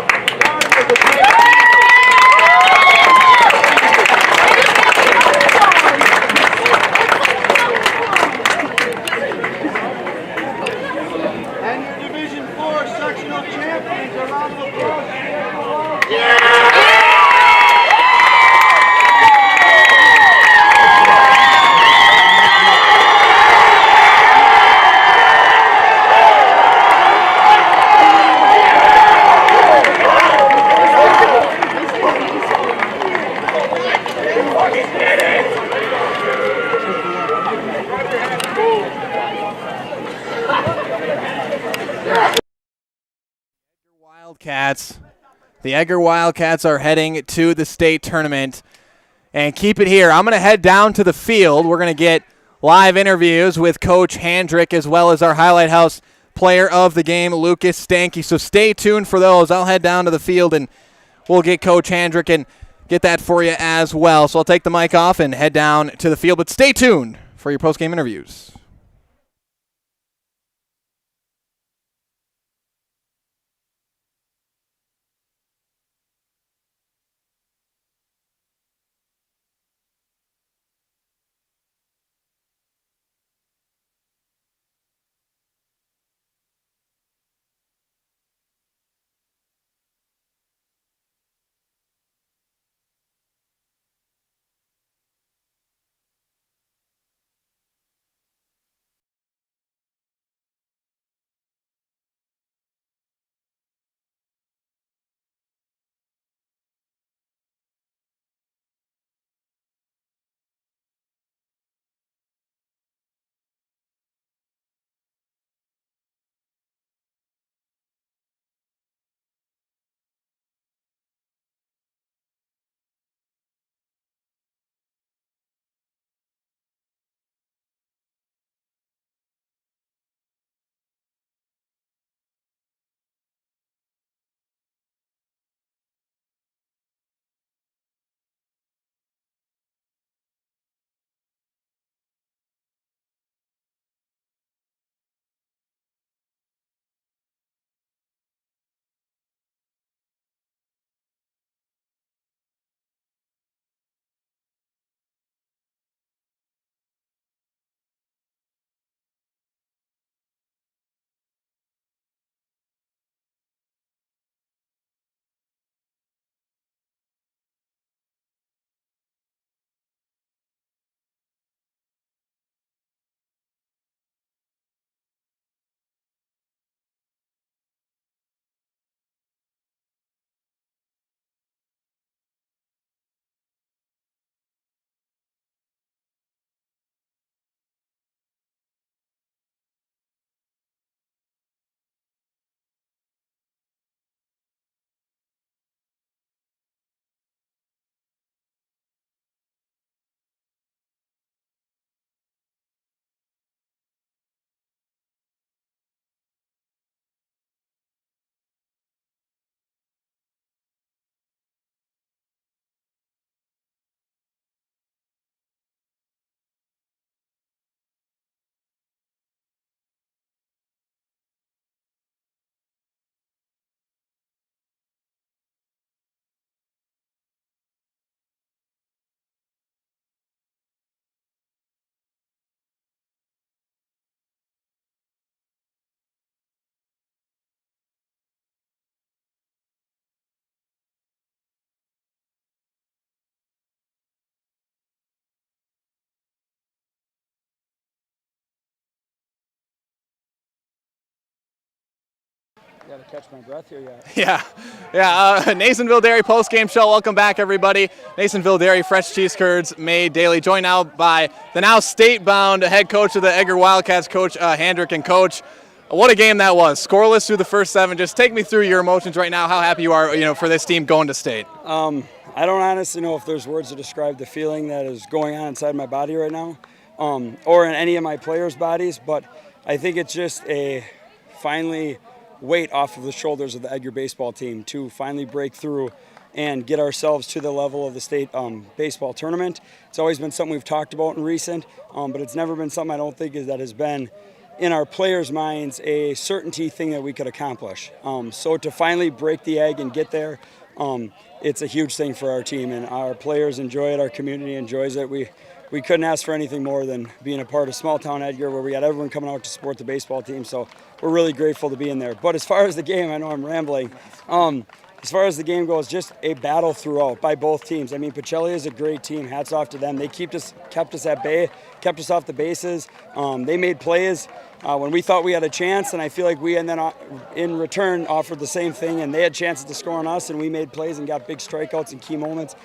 and your Division 4 sectional champions, a round of applause. Yeah! The Edgar Wildcats are heading to the state tournament. And keep it here. I'm going to head down to the field. We're going to get live interviews with Coach Handrick as well as our highlight house player of the game, Lucas Stanky. So stay tuned for those. I'll head down to the field and we'll get Coach Handrick and get that for you as well. So I'll take the mic off and head down to the field. But stay tuned for your post-game interviews. Got to catch my breath here yet. Yeah. Nasonville Dairy post-game show. Welcome back, everybody. Nasonville Dairy fresh cheese curds made daily. Joined now by the now state-bound head coach of the Edgar Wildcats, Coach Handrick. And Coach, what a game that was. Scoreless through the first 7. Just take me through your emotions right now. How happy you are, for this team going to state. I don't honestly know if there's words to describe the feeling that is going on inside my body right now, or in any of my players' bodies. But I think it's just a finally weight off of the shoulders of the Edgar baseball team to finally break through and get ourselves to the level of the state baseball tournament. It's always been something we've talked about in recent, but it's never been something I don't think that has been in our players' minds a certainty thing that we could accomplish. So to finally break the egg and get there, it's a huge thing for our team, and our players enjoy it, our community enjoys it. We couldn't ask for anything more than being a part of small town Edgar, where we got everyone coming out to support the baseball team. So we're really grateful to be in there. But as far as the game, I know I'm rambling. As far as the game goes, just a battle throughout by both teams. I mean, Pacelli is a great team. Hats off to them. They kept us at bay, kept us off the bases. They made plays when we thought we had a chance, and I feel like we, and then in return, offered the same thing, and they had chances to score on us, and we made plays and got big strikeouts and key moments.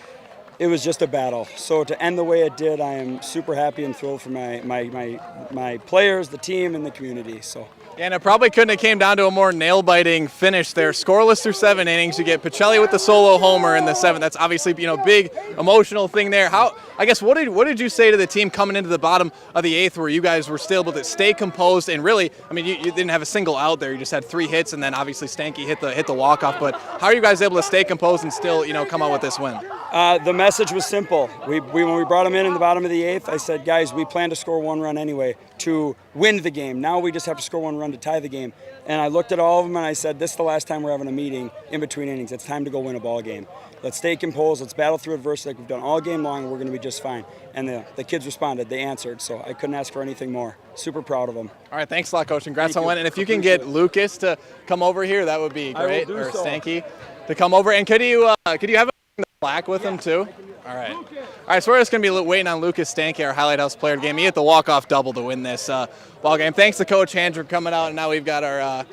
It was just a battle. So to end the way it did, I am super happy and thrilled for my players, the team, and the community. So. Yeah, and it probably couldn't have came down to a more nail-biting finish there. Scoreless through 7 innings. You get Pacelli with the solo homer in the 7th. That's obviously big emotional thing there. What did you say to the team coming into the bottom of the 8th, where you guys were still able to stay composed and really? I mean, you didn't have a single out there. You just had 3 hits, and then obviously Stanky hit the walk-off. But how are you guys able to stay composed and still come out with this win? The message was simple. When we brought them in the bottom of the 8th, I said, guys, we plan to score 1 run anyway to win the game. Now we just have to score 1 run to tie the game. And I looked at all of them and I said, this is the last time we're having a meeting in between innings. It's time to go win a ball game. Let's stay composed. Let's battle through adversity like we've done all game long. We're going to be just fine. And the kids responded. They answered. So I couldn't ask for anything more. Super proud of them. All right, thanks a lot, Coach. Congrats on winning. And if you can get Lucas to come over here, that would be great. Or Stanky to come over. And could you have the plaque with him too? All right. All right, so we're just going to be waiting on Lucas Stanky, our Highlight House player of the game. He hit the walk-off double to win this ball game. Thanks to Coach Handrick for coming out, and now we've got our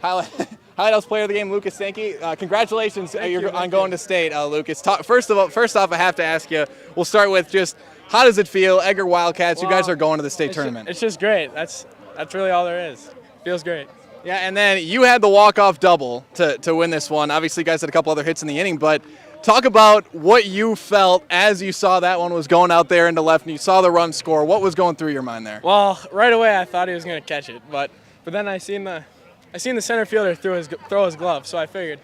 Highlight House player of the game, Lucas Stanky. Congratulations on going to state, Lucas. First off, I have to ask you, we'll start with just how does it feel, Edgar Wildcats, you guys are going to the state tournament. It's just great. That's really all there is. Feels great. Yeah, and then you had the walk-off double to win this one. Obviously, you guys had a couple other hits in the inning, but talk about what you felt as you saw that one was going out there into left and you saw the run score. What was going through your mind there? Well, right away I thought he was going to catch it, but then I seen the center fielder throw his glove, so I figured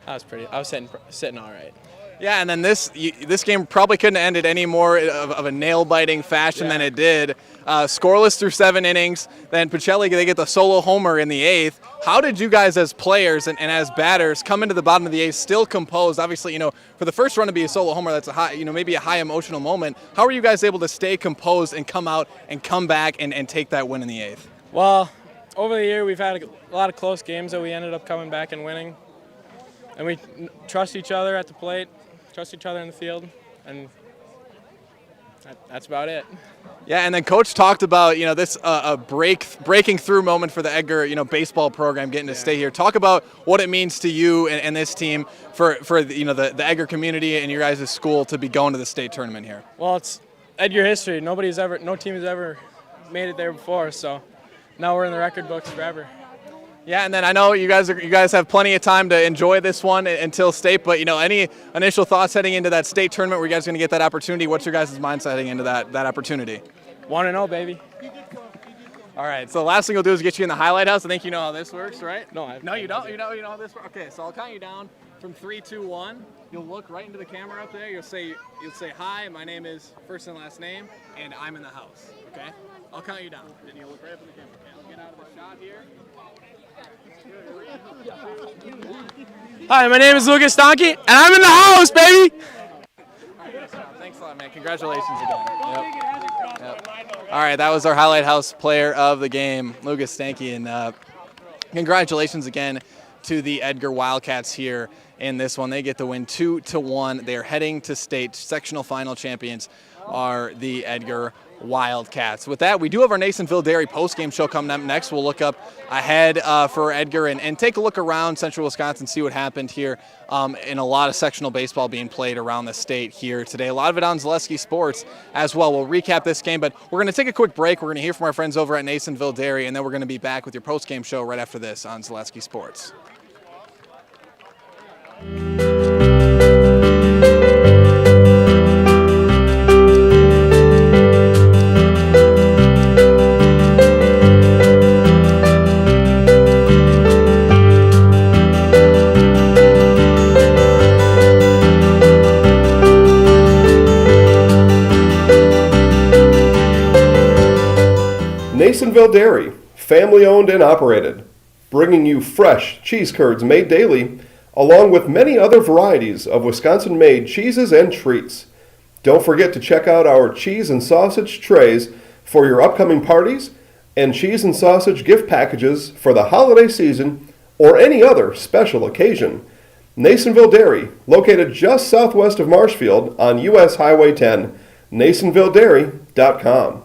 I was sitting all right. Yeah, and then this game probably couldn't have ended any more of a nail-biting fashion than it did. Scoreless through 7 innings. Then Pacelli, they get the solo homer in the 8th. How did you guys as players and as batters come into the bottom of the 8th still composed? Obviously, for the first run to be a solo homer, that's a high, maybe a high emotional moment. How are you guys able to stay composed and come out and come back and take that win in the 8th? Well, over the year we've had a lot of close games that we ended up coming back and winning. And we trust each other at the plate, trust each other in the field, and that's about it. Yeah, and then Coach talked about this breaking through moment for the Edgar baseball program getting to stay here. Talk about what it means to you and this team for the Edgar community and your guys' school to be going to the state tournament here. Well, it's Edgar history. No team has ever made it there before, so now we're in the record books forever. Yeah, and then I know you guys have plenty of time to enjoy this one until state, but any initial thoughts heading into that state tournament where you guys are going to get that opportunity? What's your guys' mindset heading into that opportunity? 1-0, baby. All right, so the last thing we'll do is get you in the Highlight House. I think you know how this works, right? No, you don't. You know how this works. Okay, so I'll count you down from 3, 2, 1. You'll look right into the camera up there. You'll say hi. My name is first and last name, and I'm in the house. Okay, I'll count you down, and you'll look right up in the camera. Okay, I'll get out of the shot here. Hi, my name is Lucas Stanky, and I'm in the house, baby! Thanks a lot, man. Congratulations again. Yep. All right, that was our Highlight House player of the game, Lucas Stanky, and congratulations again to the Edgar Wildcats here in this one. They get the win 2-1. They are heading to state sectional final champions are the Edgar Wildcats. With that, we do have our Nasonville Dairy postgame show coming up next. We'll look up ahead for Edgar and take a look around Central Wisconsin, see what happened here in a lot of sectional baseball being played around the state here today. A lot of it on Zaleski Sports as well. We'll recap this game, but we're going to take a quick break. We're going to hear from our friends over at Nasonville Dairy, and then we're going to be back with your postgame show right after this on Zaleski Sports. Nasonville Dairy, family owned and operated, bringing you fresh cheese curds made daily, along with many other varieties of Wisconsin-made cheeses and treats. Don't forget to check out our cheese and sausage trays for your upcoming parties and cheese and sausage gift packages for the holiday season or any other special occasion. Nasonville Dairy, located just southwest of Marshfield on U.S. Highway 10, NasonvilleDairy.com.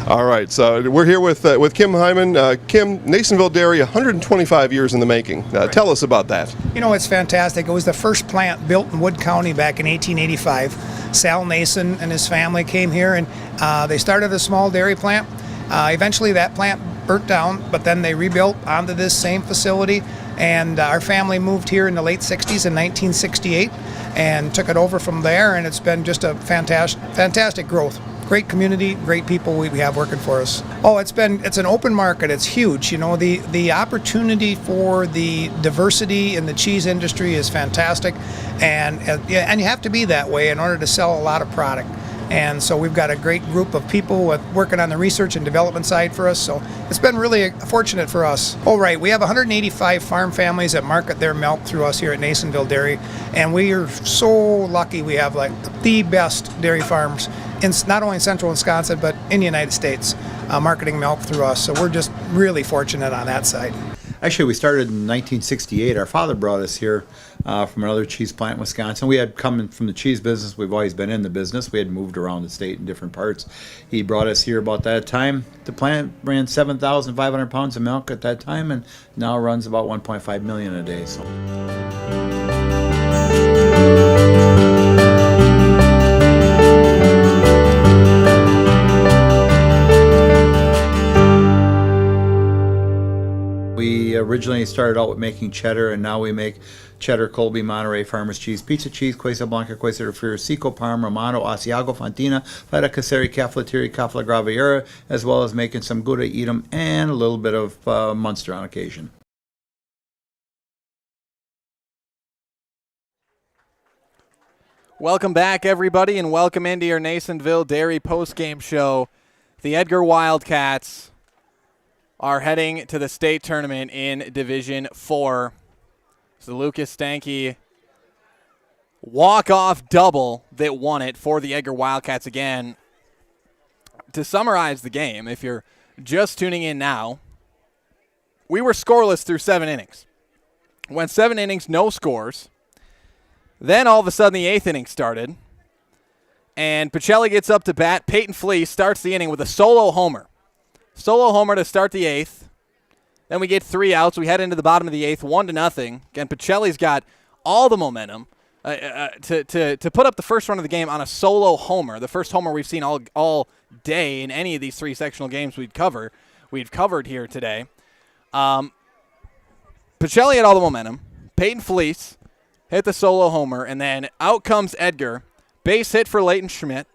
All right, so we're here with Kim Hyman. Kim, Nasonville Dairy, 125 years in the making. Tell us about that. You know, it's fantastic. It was the first plant built in Wood County back in 1885. Sal Nason and his family came here, and they started a small dairy plant. Eventually, that plant burnt down, but then they rebuilt onto this same facility, and our family moved here in the late 60s in 1968 and took it over from there, and it's been just a fantastic growth. Great community, great people we have working for us. Oh, it's an open market. It's huge. You know, the opportunity for the diversity in the cheese industry is fantastic, and you have to be that way in order to sell a lot of product. And so we've got a great group of people working on the research and development side for us. So it's been really fortunate for us. Oh, right. We have 185 farm families that market their milk through us here at Nasonville Dairy. And we are so lucky we have like the best dairy farms in not only in central Wisconsin, but in the United States, marketing milk through us. So we're just really fortunate on that side. Actually, we started in 1968. Our father brought us here from another cheese plant in Wisconsin. We had come from the cheese business. We've always been in the business. We had moved around the state in different parts. He brought us here about that time. The plant ran 7,500 pounds of milk at that time, and now runs about 1.5 million a day. So. We originally started out with making cheddar, and now we make cheddar, Colby, Monterey, Farmers Cheese, Pizza Cheese, Quesa Blanca, Quesa de Friar, Seco, Parma, Romano, Asiago, Fontina, Feta Caseri, Cafflettieri, Cafla Graviera, as well as making some Gouda Edam and a little bit of Munster on occasion. Welcome back, everybody, and welcome into your Nasonville Dairy postgame show. The Edgar Wildcats are heading to the state tournament in Division 4. So Lucas Stanky walk-off double that won it for the Edgar Wildcats again. To summarize the game, if you're just tuning in now, we were scoreless through 7 innings. Went 7 innings, no scores. Then all of a sudden the 8th inning started, and Pacelli gets up to bat. Peyton Fleece starts the inning with a solo homer. Solo homer to start the 8th. Then we get 3 outs. We head into the bottom of the 8th, 1-0. Again, Pacelli's got all the momentum to put up the first run of the game on a solo homer, the first homer we've seen all day in any of these 3 sectional games we've covered here today. Pacelli had all the momentum. Peyton Fleece hit the solo homer, and then out comes Edgar. Base hit for Leighton Schuett.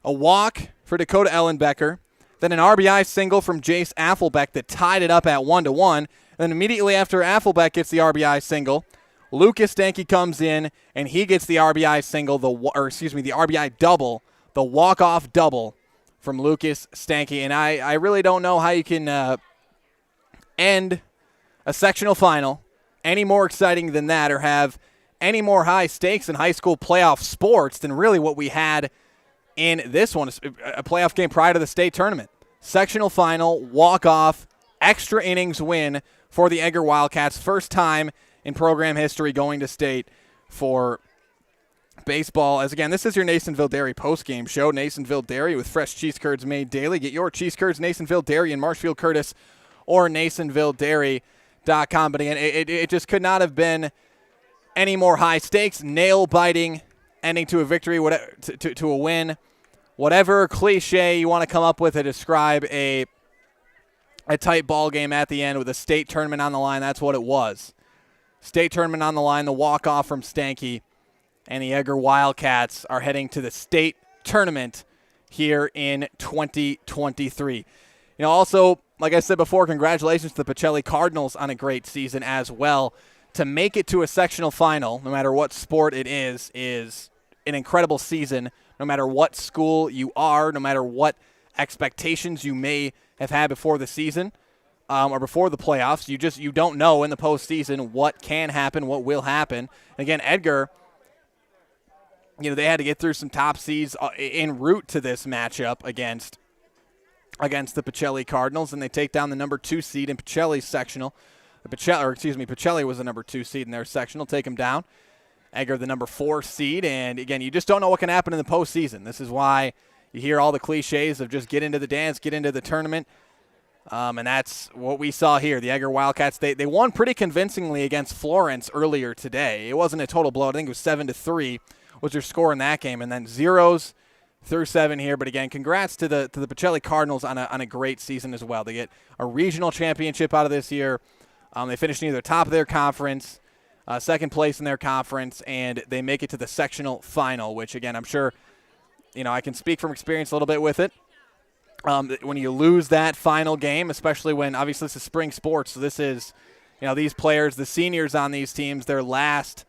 A walk for Dakota Ellenbecker. Then an RBI single from Jace Affelbeck that tied it up at 1-1. Then immediately after Affelbeck gets the RBI single, Lucas Stanky comes in and he gets the RBI single, the RBI double, the walk-off double from Lucas Stanky. And I really don't know how you can end a sectional final any more exciting than that, or have any more high stakes in high school playoff sports than really what we had in this one, a playoff game prior to the state tournament. Sectional final, walk-off, extra innings win for the Edgar Wildcats. First time in program history going to state for baseball. As again, this is your Nasonville Dairy post-game show. Nasonville Dairy with fresh cheese curds made daily. Get your cheese curds, Nasonville Dairy in Marshfield Curtis or NasonvilleDairy.com. But again, it just could not have been any more high stakes, nail-biting, ending to a victory, to a win. Whatever cliche you want to come up with to describe a tight ball game at the end with a state tournament on the line, that's what it was. State tournament on the line, the walk-off from Stanky, and the Edgar Wildcats are heading to the state tournament here in 2023. Also, like I said before, congratulations to the Pacelli Cardinals on a great season as well. To make it to a sectional final, no matter what sport it is an incredible season, no matter what school you are, no matter what expectations you may have had before the season. Or before the playoffs. You don't know in the postseason what can happen, what will happen. Again, Edgar, they had to get through some top seeds en route to this matchup against the Pacelli Cardinals, and they take down the number 2 seed in Pacelli's sectional. Pacelli was the number 2 seed in their sectional. Take them down. Edgar, the number 4 seed, and again, you just don't know what can happen in the postseason. This is why you hear all the cliches of just get into the dance, get into the tournament. And that's what we saw here. The Edgar Wildcats, they won pretty convincingly against Florence earlier today. It wasn't a total blowout. I think it was 7-3 was their score in that game. And then 0s through 7 here. But again, congrats to the Pacelli Cardinals on a great season as well. They get a regional championship out of this year. They finished near the top of their conference, second place in their conference, and they make it to the sectional final, which, again, I'm sure, I can speak from experience a little bit with it. When you lose that final game, especially when obviously this is spring sports, so this is, these players, the seniors on these teams, their last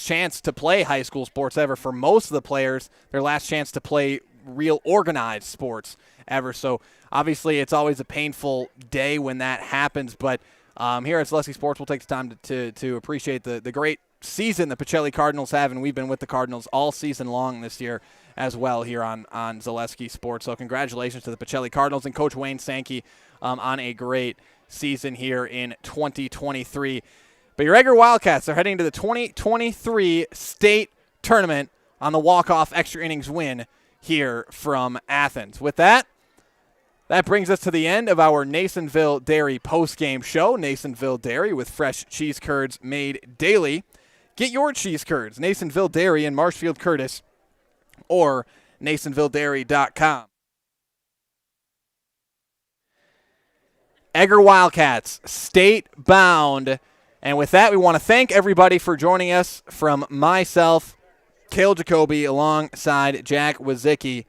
chance to play high school sports ever. For most of the players, their last chance to play real organized sports ever. So obviously it's always a painful day when that happens. But here at Zaleski Sports, we'll take the time to appreciate the great season the Pacelli Cardinals have, and we've been with the Cardinals all season long this year as well here on Zaleski Sports. So congratulations to the Pacelli Cardinals and Coach Wayne Sankey on a great season here in 2023. But your Edgar Wildcats are heading to the 2023 state tournament on the walk-off extra innings win here from Athens. With that brings us to the end of our Nasonville Dairy post-game show. Nasonville Dairy with fresh cheese curds made daily. Get your cheese curds, Nasonville Dairy in Marshfield Curtis or NasonvilleDairy.com. Edgar Wildcats, state bound. And with that, we want to thank everybody for joining us, from myself, Cale Jacoby, alongside Jack Wazicki,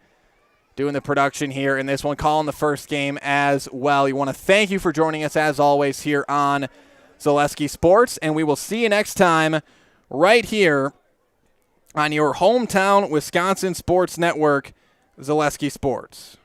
doing the production here in this one, calling the first game as well. We want to thank you for joining us, as always, here on Zaleski Sports, and we will see you next time right here on your hometown Wisconsin sports network, Zaleski Sports.